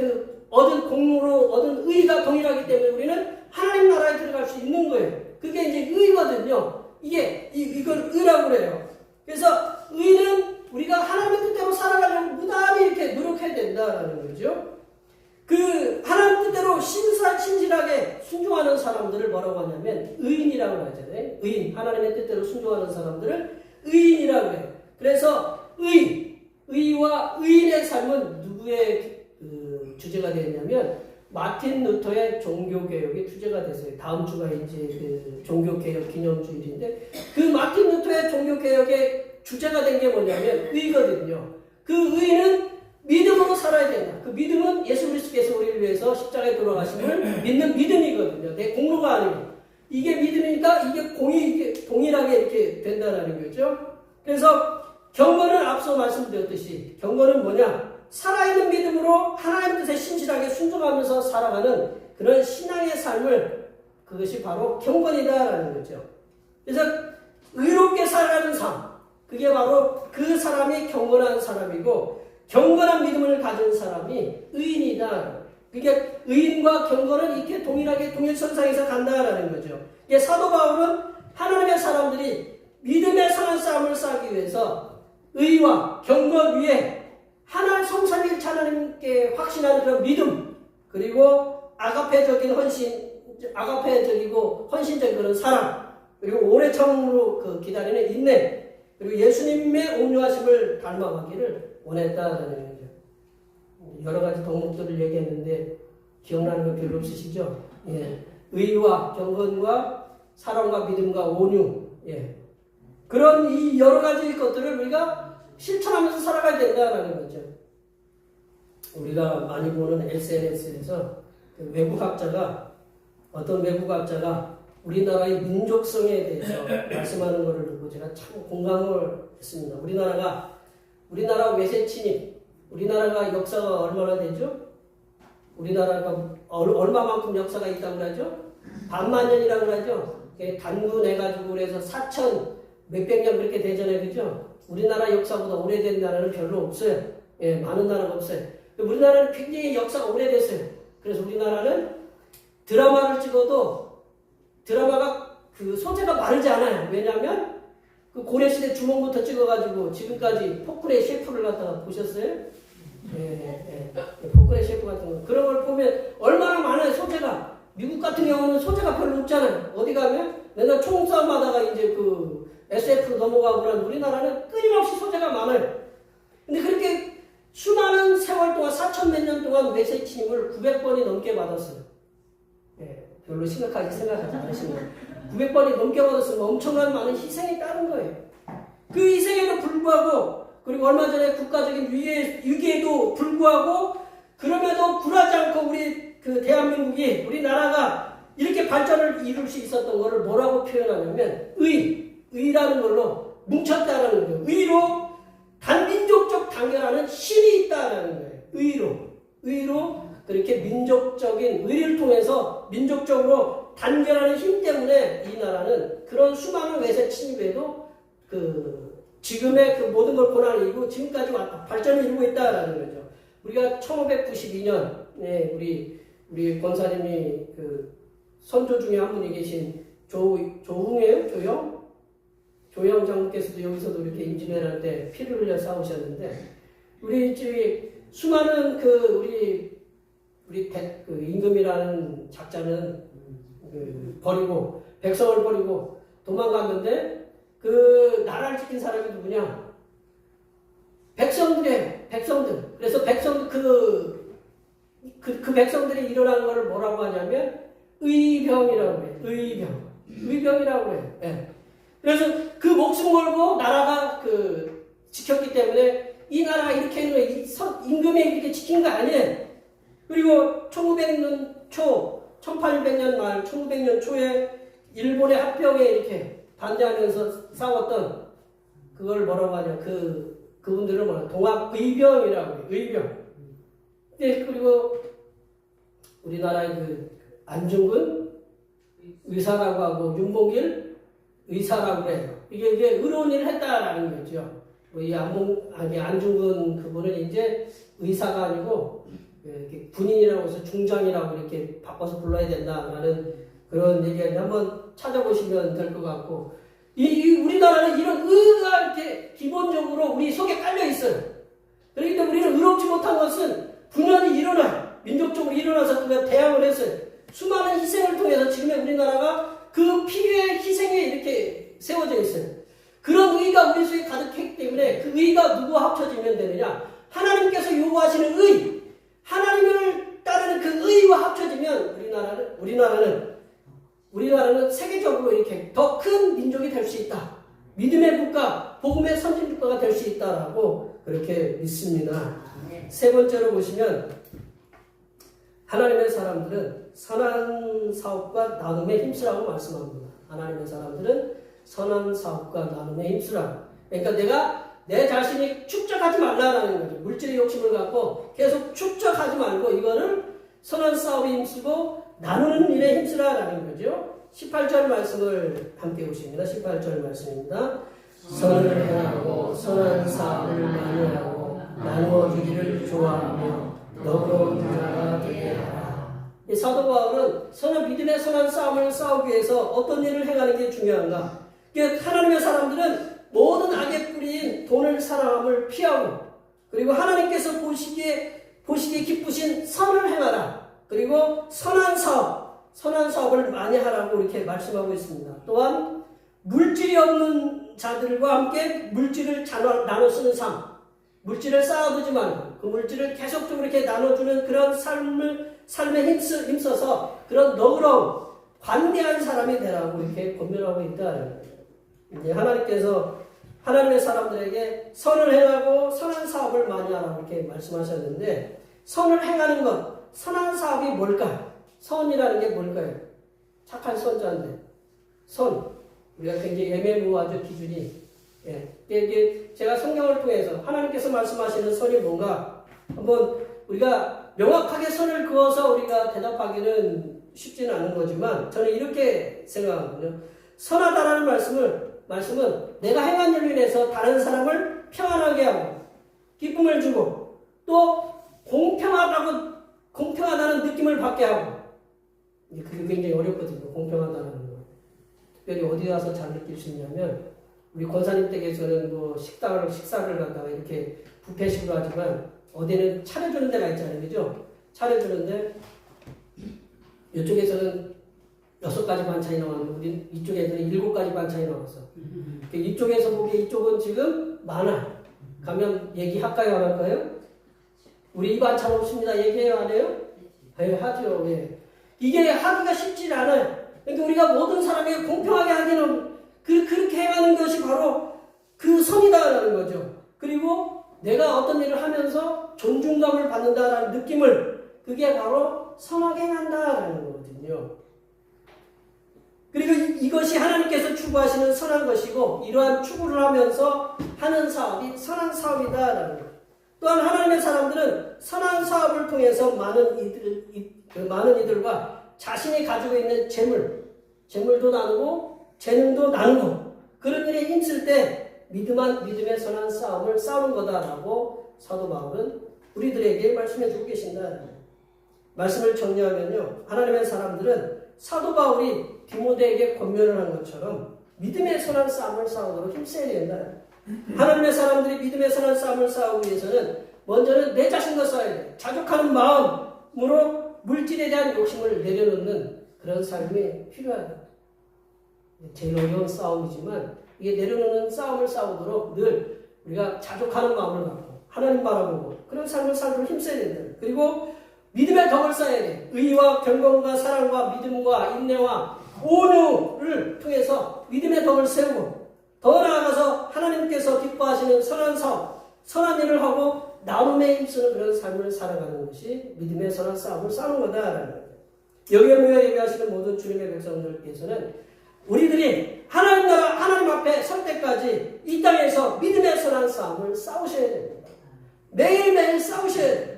얻은 공로로 얻은 의가 동일하기 때문에 우리는 하나님 나라에 들어갈 수 있는 거예요. 그게 이제 의거든요. 이걸 의라고 그래요. 그래서 의는 우리가 하나님의 뜻대로 살아가려고 무단히 이렇게 노력해야 된다는 거죠. 하나님 뜻대로 신실하게 순종하는 사람들을 뭐라고 하냐면 의인이라고 하잖아요. 의인, 하나님의 뜻대로 순종하는 사람들을 의인이라고 해요. 그래서 의와 의인의 삶은 누구의 주제가 되었냐면 마틴 루터의 종교개혁이 주제가 됐어요. 다음 주가 이제 종교개혁 기념주일인데 마틴 루터의 종교개혁의 주제가 된 게 뭐냐면 의거든요. 그 의는 믿음으로 살아야 된다. 그 믿음은 예수 그리스도께서 우리를 위해서 십자가에 돌아가심을 믿는 믿음이거든요. 내 공로가 아니고. 이게 믿음이니까 이게 동일하게 이렇게 된다는 거죠. 그래서 경건은 앞서 말씀드렸듯이 경건은 뭐냐? 살아있는 믿음으로 하나님 뜻에 신실하게 순종하면서 살아가는 그런 신앙의 삶을 그것이 바로 경건이다라는 거죠. 그래서 의롭게 살아가는 삶 그게 바로 그 사람이 경건한 사람이고 경건한 믿음을 가진 사람이 의인이다. 그게 의인과 경건은 이렇게 동일하게 동일선상에서 간다라는 거죠. 이게 사도 바울은 하나님의 사람들이 믿음의 선한 싸움을 싸기 위해서 의와 경건 위에 하나님 성삼일체 하나님께 확신하는 그런 믿음 그리고 아가페적이고 헌신적인 그런 사랑 그리고 오래 참음으로 기다리는 인내 그리고 예수님의 온유하심을 닮아가기를 원했다라는 거죠. 여러 가지 덕목들을 얘기했는데 기억나는 거 별로 없으시죠? 의와 경건과 사랑과 믿음과 온유 그런 이 여러 가지 것들을 우리가 실천하면서 살아가야 된다는 거죠. 우리가 많이 보는 SNS에서 어떤 외국학자가 우리나라의 민족성에 대해서 말씀하는 것을 듣고 제가 참 공감을 했습니다. 우리나라 외세 침입, 우리나라가 역사가 얼마나 되죠? 우리나라가 얼마만큼 역사가 있다고 하죠? 반만년이라고 하죠? 단군해가지고 그래서 4천 몇백 년 그렇게 되잖아요. 그죠? 우리나라 역사보다 오래된 나라는 별로 없어요. 많은 나라가 없어요. 우리나라는 굉장히 역사가 오래됐어요. 그래서 우리나라는 드라마를 찍어도 드라마가 소재가 마르지 않아요. 왜냐하면 고려시대 주몽부터 찍어가지고 지금까지 포크레 셰프를 갖다가 보셨어요? 포크레 셰프 같은 거. 그런 걸 보면 얼마나 많아요, 소재가. 미국 같은 경우는 소재가 별로 없잖아요. 어디 가면 맨날 총싸움 하다가 이제 SF로 넘어가고 그런 우리나라는 끊임없이 소재가 많아요. 근데 그렇게 수많은 세월 동안 4천 몇 년 동안 외세 침입을 900번이 넘게 받았어요. 별로 심각하게 생각하지 않으시면 900번이 넘게 받았으면 엄청난 많은 희생이 따른 거예요. 그 희생에도 불구하고 그리고 얼마 전에 국가적인 위기에도 불구하고 그럼에도 굴하지 않고 우리 대한민국이 우리나라가 이렇게 발전을 이룰 수 있었던 것을 뭐라고 표현하냐면 의라는 걸로 뭉쳤다라는 거죠. 의로 단민족적 단결하는 신이 있다라는 거예요. 의로 그렇게 민족적인 의리를 통해서 민족적으로 단결하는 힘 때문에 이 나라는 그런 수많은 외세 침입에도 지금의 그 모든 걸 고난을 이루고 지금까지 발전을 이루고 있다라는 거죠. 우리가 1592년에 우리 권사님이 선조 중에 한 분이 계신 조흥이에요? 조영 장군께서도 여기서도 이렇게 임진왜란 때 피를 흘려 싸우셨는데 우리 집이 수많은 우리 임금이라는 작자는 버리고 백성을 버리고 도망갔는데 나라를 지킨 사람이 누구냐? 백성들. 그래서 백성들 그 백성들이 일어난 것을 뭐라고 하냐면 의병이라고 해요. 의병이라고 해요. 예. 그래서 그 목숨 걸고 나라가 지켰기 때문에 이 나라가 이렇게 임금이 이렇게 지킨 거 아니에요. 그리고 1900년 초, 1800년 말, 1900년 초에 일본의 합병에 이렇게 반대하면서 싸웠던 그걸 뭐라고 하냐? 그분들을 뭐라? 동학의병이라고 해요. 의병. 네, 그리고 우리나라의 안중근 의사라고 하고 윤봉길 의사라고 해요. 이게 의로운 일을 했다라는 거죠. 안중근 그분은 이제 의사가 아니고 군인이라고 해서 중장이라고 이렇게 바꿔서 불러야 된다라는 그런 얘기를 한번 찾아보시면 될 것 같고, 우리나라는 이런 의가 이렇게 기본적으로 우리 속에 깔려 있어요. 그렇기 때문에 우리는 의롭지 못한 것은 분연히 일어나요. 민족적으로 일어나서 그가 대항을 했어요. 수많은 희생을 통해서 지금의 우리나라가 그 피의 희생에 이렇게 세워져 있어요. 그런 의가 우리 속에 가득했기 때문에 그 의가 누구와 합쳐지면 되느냐? 하나님께서 요구하시는 의, 하나님을 따르는 그 의와 합쳐지면 우리나라는 세계적으로 이렇게 더 큰 민족이 될 수 있다. 믿음의 국가, 복음의 선진 국가가 될 수 있다라고 그렇게 믿습니다. 세 번째로 보시면 하나님의 사람들은 선한 사업과 나눔에 힘쓰라고 말씀합니다. 하나님의 사람들은 선한 사업과 나눔에 힘쓰라. 그러니까 내 자신이 축적하지 말라라는 거죠. 물질의 욕심을 갖고 계속 축적하지 말고 이거를 선한 사업에 힘쓰고 나누는 일에 힘쓰라라는 거죠. 18절 말씀을 함께 보십니다. 18절 말씀입니다. 선을 행하고 선한 사업을 많이 하고 나누어 주기를 좋아하며 너그러운 자가 되게 하라. 이 사도 바울은 믿음의 선한 싸움을 싸우기 위해서 어떤 일을 행하는 게 중요한가? 하나님의 사람들은 모든 악의 뿌리인 돈을 사랑함을 피하고, 그리고 하나님께서 보시기에 기쁘신 선을 행하라. 그리고 선한 사업을 많이 하라고 이렇게 말씀하고 있습니다. 또한 물질이 없는 자들과 함께 물질을 나눠 쓰는 삶, 물질을 쌓아두지 말고 그 물질을 계속적으로 이렇게 나눠주는 그런 삶에 힘써서 그런 너그러운 관대한 사람이 되라고 이렇게 권면하고 있다. 이제 하나님께서 하나님의 사람들에게 선을 행하고 선한 사업을 많이 하라고 이렇게 말씀하셨는데, 선을 행하는 것, 선한 사업이 뭘까요? 선이라는 게 뭘까요? 착한 선자인데, 우리가 굉장히 애매모호하죠, 기준이. 이게 제가 성경을 통해서 하나님께서 말씀하시는 선이 뭔가 한번 우리가 명확하게 선을 그어서 우리가 대답하기는 쉽지는 않은 거지만, 저는 이렇게 생각하거든요. 선하다라는 말씀은 내가 행한 일로 인해서 다른 사람을 평안하게 하고 기쁨을 주고 또 공평하다는 느낌을 받게 하고, 그게 굉장히 어렵거든요. 공평하다는 거. 특별히 어디 가서 잘 느낄 수 있냐면, 우리 권사님 댁에서는 식사를 갖다가 이렇게 뷔페식으로 하지만 어디는 차려주는 데가 있잖아요. 그죠? 차려주는데 이쪽에서는 6가지 반찬이 나왔는데 우리 이쪽에서는 7가지 반찬이 나왔어. 이쪽에서 보기에 이쪽은 지금 많아. 가면 얘기할까요? 안 할까요? 우리 이 반찬 없습니다. 얘기해요? 안 해요? 네, 하죠. 예. 이게 하기가 쉽지 않아요. 그러니까 우리가 모든 사람에게 공평하게 하기는 그렇게 해가는 것이 바로 그 선이다라는 거죠. 그리고 내가 어떤 일을 하면서 존중감을 받는다라는 느낌을, 그게 바로 선하게 한다라는 거거든요. 그리고 이것이 하나님께서 추구하시는 선한 것이고, 이러한 추구를 하면서 하는 사업이 선한 사업이다라는 거예요. 또한 하나님의 사람들은 선한 사업을 통해서 많은 이들과 자신이 가지고 있는 재물도 나누고 재능도 나누고 그런 일에 힘쓸 때 믿음의 선한 싸움을 싸우는 거다라고 사도 바울은 우리들에게 말씀해 주고 계신다. 말씀을 정리하면요, 하나님의 사람들은 사도 바울이 디모데에게 권면을 한 것처럼 믿음의 선한 싸움을 싸우도록 힘써야 된다. 하나님의 사람들이 믿음의 선한 싸움을 싸우기 위해서는 먼저는 내 자신과 싸워야 돼. 자족하는 마음으로 물질에 대한 욕심을 내려놓는 그런 삶이 필요하다. 제일 어려운 싸움이지만 이게 내려놓는 싸움을 싸우도록 늘 우리가 자족하는 마음을 갖고 하나님 바라보고 그런 삶을 살도록 힘써야 된다. 그리고 믿음의 덕을 쌓아야 돼. 의와 경건과 사랑과 믿음과 인내와 온유를 통해서 믿음의 덕을 세우고 더 나아가서 하나님께서 기뻐하시는 선한 사업, 선한 일을 하고 나눔에 힘쓰는 그런 삶을 살아가는 것이 믿음의 선한 싸움을 싸우는 거다라는 거예요. 여기에 모여 예배하시는 모든 주님의 백성들께서는 우리들이 하나님 나라, 하나님 앞에 설 때까지 이 땅에서 믿음의 선한 싸움을 싸우셔야 됩니다. 매일매일 싸우셔야 돼요.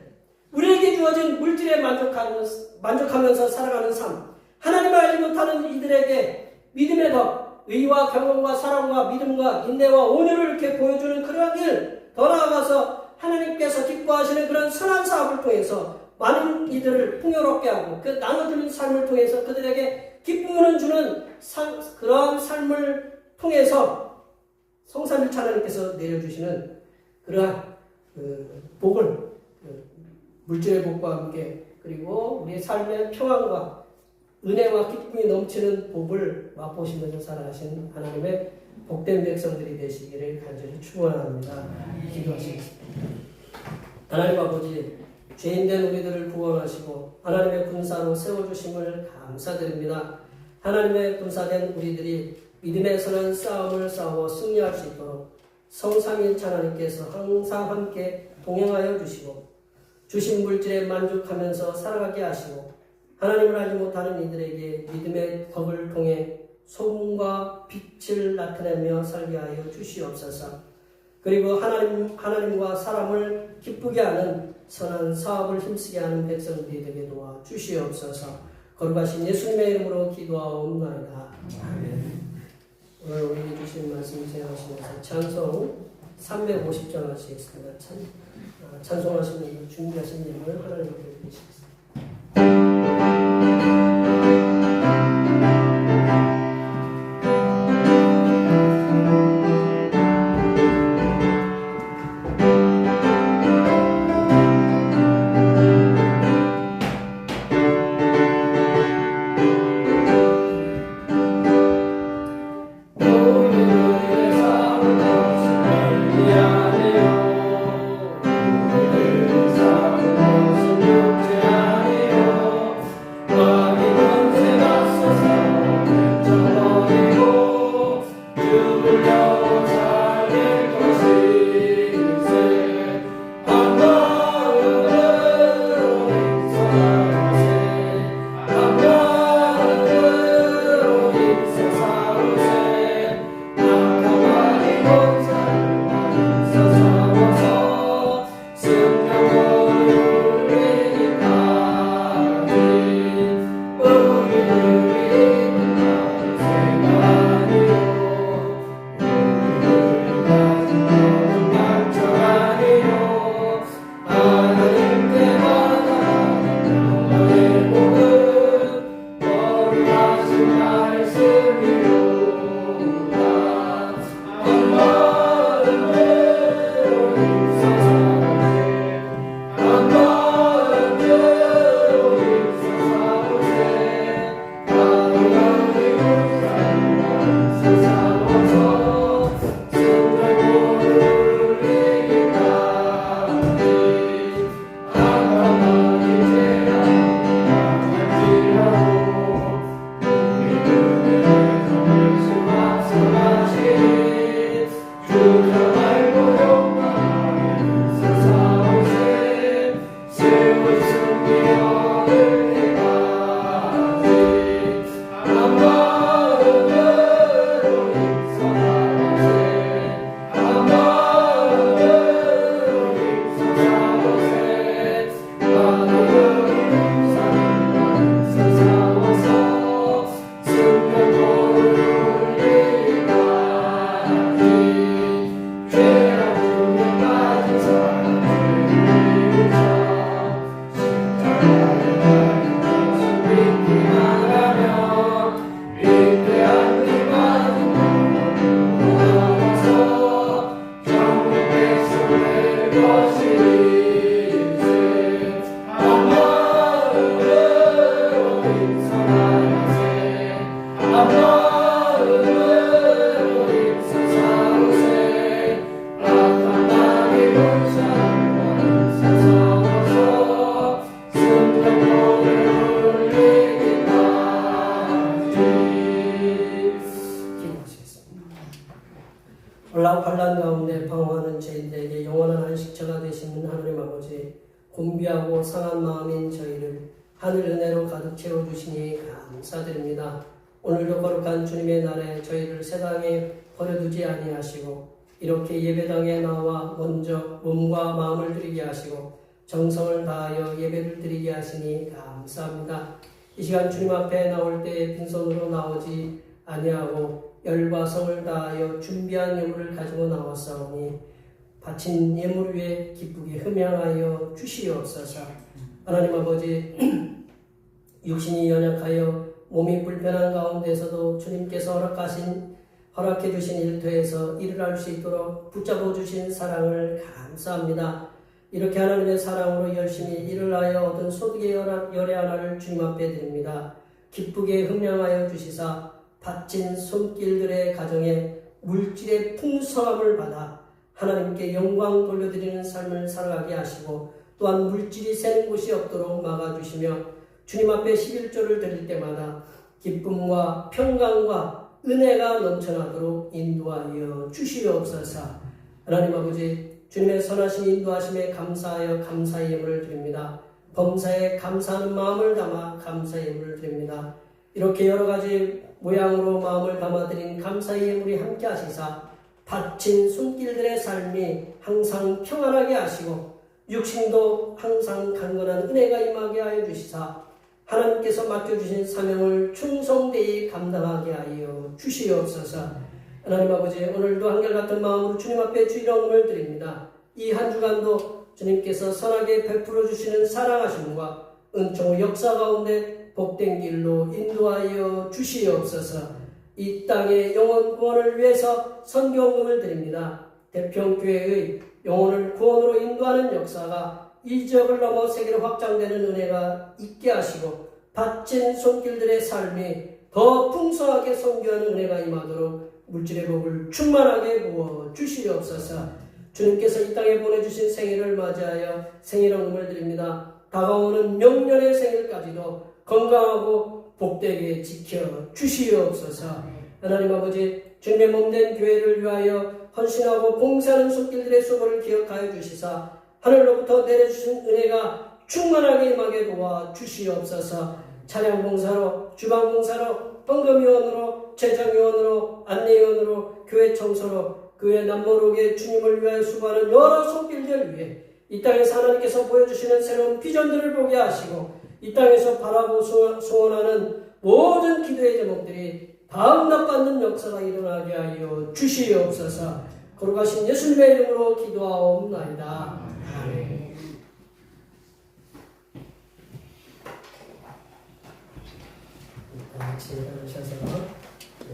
우리에게 주어진 물질에 만족하면서 살아가는 삶, 하나님을 알지 못하는 이들에게 믿음의 덕, 의와 경건과 사랑과 믿음과 인내와 온유를 이렇게 보여주는 그러한 일, 더 나아가서 하나님께서 기뻐하시는 그런 선한 사업을 통해서 많은 이들을 풍요롭게 하고 그 나눠주는 삶을 통해서 그들에게 기쁨을 주는 그러한 삶을 통해서 성삼일체 하나님께서 내려주시는 그러한 복을 물질의 복과 함께 그리고 우리의 삶의 평안과 은혜와 기쁨이 넘치는 복을 맛보시면서 살아가신 하나님의 복된 백성들이 되시기를 간절히 축원합니다. 기도하시겠습니다. 하나님 아버지, 죄인된 우리들을 구원하시고 하나님의 군사로 세워주심을 감사드립니다. 하나님의 군사된 우리들이 믿음의 선한 싸움을 싸워 승리할 수 있도록 성삼위일체 하나님께서 항상 함께 동행하여 주시고 주신 물질에 만족하면서 살아가게 하시고 하나님을 알지 못하는 이들에게 믿음의 덕을 통해 소금과 빛을 나타내며 살게 하여 주시옵소서. 그리고 하나님과 사람을 기쁘게 하는 선한 사업을 힘쓰게 하는 백성들이 되게 도와 주시옵소서. 거룩하신 예수님의 이름으로 기도하옵나이다. 아멘. 오늘 우리 주신 말씀 생각하시면서 찬송 350장 하시겠습니다. 찬송하시면서 준비하신 일을 하나님께 드리시겠습니다. Yeah. 마음으로 힘쓰사오세 악한 마음이 불쌍하소서 승격보를 울리기까지. 기도하시겠습니다. 올라환란 가운데 방황하는 저희들에게 영원한 안식처가 되시는 하나님 아버지, 곤비하고 상한 마음인 저희를 하늘 은혜로 가득 채워주시니 감사드립니다. 오늘도 거룩한 주님의 날에 저희를 세상에 버려두지 아니하시고 이렇게 예배당에 나와 먼저 몸과 마음을 드리게 하시고 정성을 다하여 예배를 드리게 하시니 감사합니다. 이 시간 주님 앞에 나올 때 빈손으로 나오지 아니하고 열과 성을 다하여 준비한 예물을 가지고 나왔사오니 바친 예물 위에 기쁘게 흠양하여 주시옵소서. 하나님 아버지, 육신이 연약하여 몸이 불편한 가운데서도 주님께서 허락해 주신 일터에서 일을 할 수 있도록 붙잡아 주신 사랑을 감사합니다. 이렇게 하나님의 사랑으로 열심히 일을 하여 얻은 소득의 열의 하나를 주님 앞에 드립니다. 기쁘게 흠양하여 주시사 바친 손길들의 가정에 물질의 풍성함을 받아 하나님께 영광 돌려드리는 삶을 살아가게 하시고 또한 물질이 새는 곳이 없도록 막아주시며 주님 앞에 11조를 드릴 때마다 기쁨과 평강과 은혜가 넘쳐나도록 인도하여 주시옵소서. 하나님 아버지, 주님의 선하신 인도하심에 감사하여 감사의 예물을 드립니다. 범사에 감사하는 마음을 담아 감사의 예물을 드립니다. 이렇게 여러 가지 모양으로 마음을 담아드린 감사의 예물이 함께 하시사 바친 손길들의 삶이 항상 평안하게 하시고 육신도 항상 강건한 은혜가 임하게 하여 주시사 하나님께서 맡겨주신 사명을 충성되이 감당하게 하여 주시옵소서. 하나님 아버지, 오늘도 한결같은 마음으로 주님 앞에 주일원금을 드립니다. 이 한 주간도 주님께서 선하게 베풀어 주시는 사랑하심과 은총 역사 가운데 복된 길로 인도하여 주시옵소서. 이 땅의 영혼 구원을 위해서 선교원금을 드립니다. 대평교회의 영혼을 구원으로 인도하는 역사가 이 지역을 넘어 세계로 확장되는 은혜가 있게 하시고 바친 손길들의 삶이 더 풍성하게 선교하는 은혜가 임하도록 물질의 복을 충만하게 부어 주시옵소서. 주님께서 이 땅에 보내주신 생일을 맞이하여 생일원금을 드립니다. 다가오는 명년의 생일까지도 건강하고 복되게 지켜 주시옵소서. 하나님 아버지, 주님의 몸된 교회를 위하여 헌신하고 봉사하는 손길들의 수고를 기억하여 주시사 하늘로부터 내려주신 은혜가 충만하게 임하게 도와 주시옵소서. 찬양 봉사로, 주방 봉사로, 헌금위원으로, 재정위원으로, 안내위원으로, 교회 청소로, 교회 남모르게 주님을 위하여 수고하는 여러 손길들 위해 이 땅에서 하나님께서 보여주시는 새로운 비전들을 보게 하시고 이 땅에서 바라고 소원하는 모든 기도의 제목들이 다음납받는 역사가 일어나게 하여 주시옵소서. 거룩하신 예수님의 이름으로 기도하옵나이다. 아멘. 같이 일어나셔서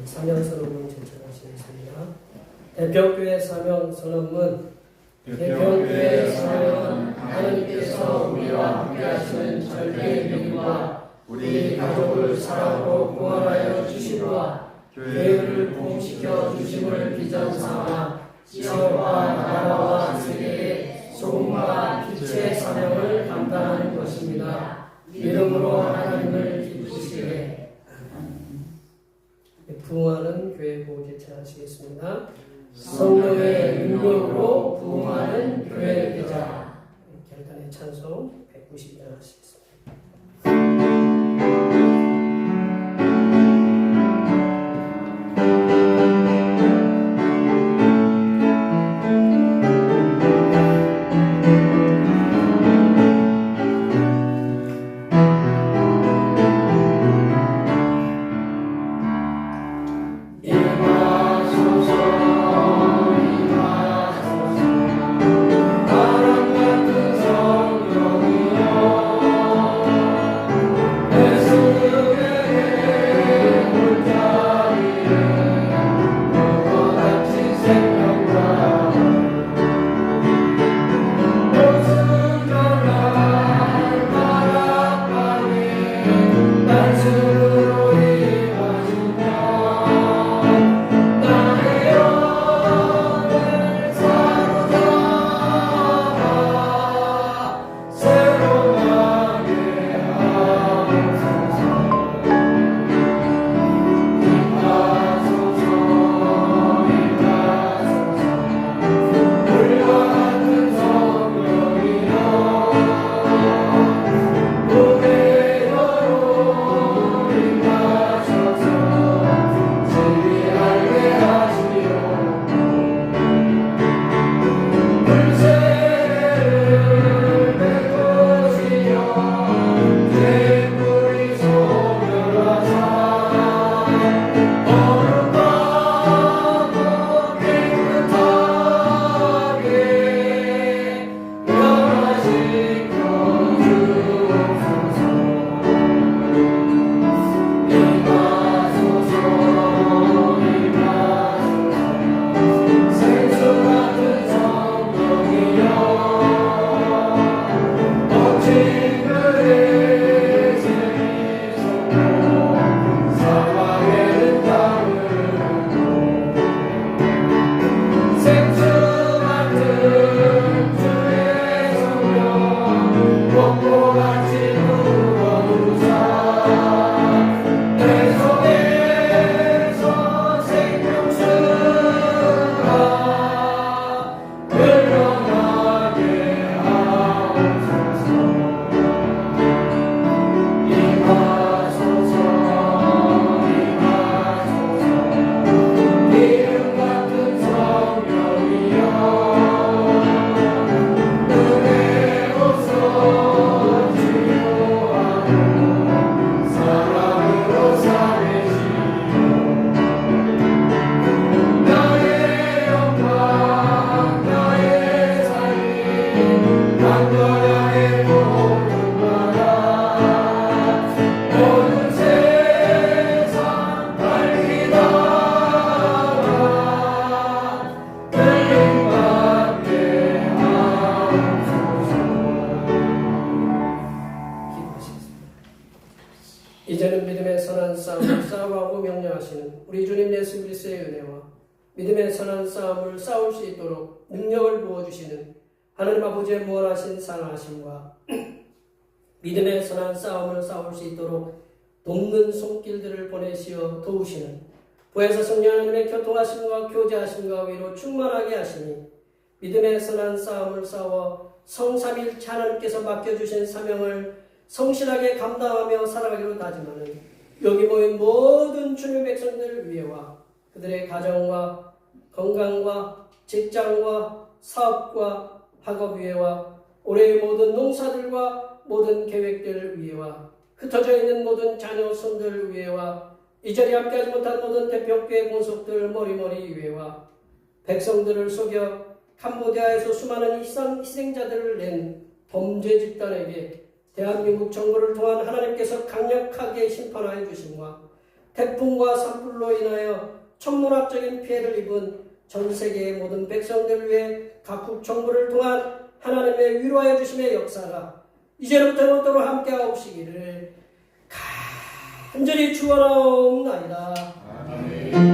사명선언문 제출하시겠습니다. 대평교회 사명선언문. 대평교회 사명은 하나님께서 우리와 함께하시는 절대의 믿음과 우리 가족을 사랑으로 구원하여 주시고와 교회를 부흥시켜 주심을 비전삼아 지역과 나라와 세계에 소금과 빛의 사명을 감당하는 것입니다. 믿음으로 하나님을 기쁘시게. 부흥하는 교회 보호 제출하시겠습니다. 성령의 능력으로 부흥하는 교회 되자. 결단의 찬송 192장 하시겠습니다. 바람 같은 성령이여 하나님의 은혜와 믿음의 선한 싸움을 싸울 수 있도록 능력을 부어주시는 하나님 아버지의 무한하신 사랑하심과 믿음의 선한 싸움을 싸울 수 있도록 돕는 손길들을 보내시어 도우시는 부에서 성령 하나님의 교통하심과 교제하심과 위로 충만하게 하시니 믿음의 선한 싸움을 싸워 성삼일체 하나님께서 맡겨주신 사명을 성실하게 감당하며 살아가기로 다짐하는 여기 모인 모든 주님의 백성들 위해와 그들의 가정과 건강과 직장과 사업과 학업 위해와 올해의 모든 농사들과 모든 계획들 위해와 흩어져 있는 모든 자녀 손들 위해와 이 자리에 함께하지 못한 모든 대표교회 본속들 머리머리 위해와 백성들을 속여 캄보디아에서 수많은 희생자들을 낸 범죄 집단에게 대한민국 정부를 통한 하나님께서 강력하게 심판하여 주심과 태풍과 산불로 인하여 천문학적인 피해를 입은 전 세계의 모든 백성들 위해 각국 정부를 통한 하나님의 위로하여 주심의 역사가 이제부터 영원토록 함께하옵시기를 간절히 축원하옵나이다. 아멘.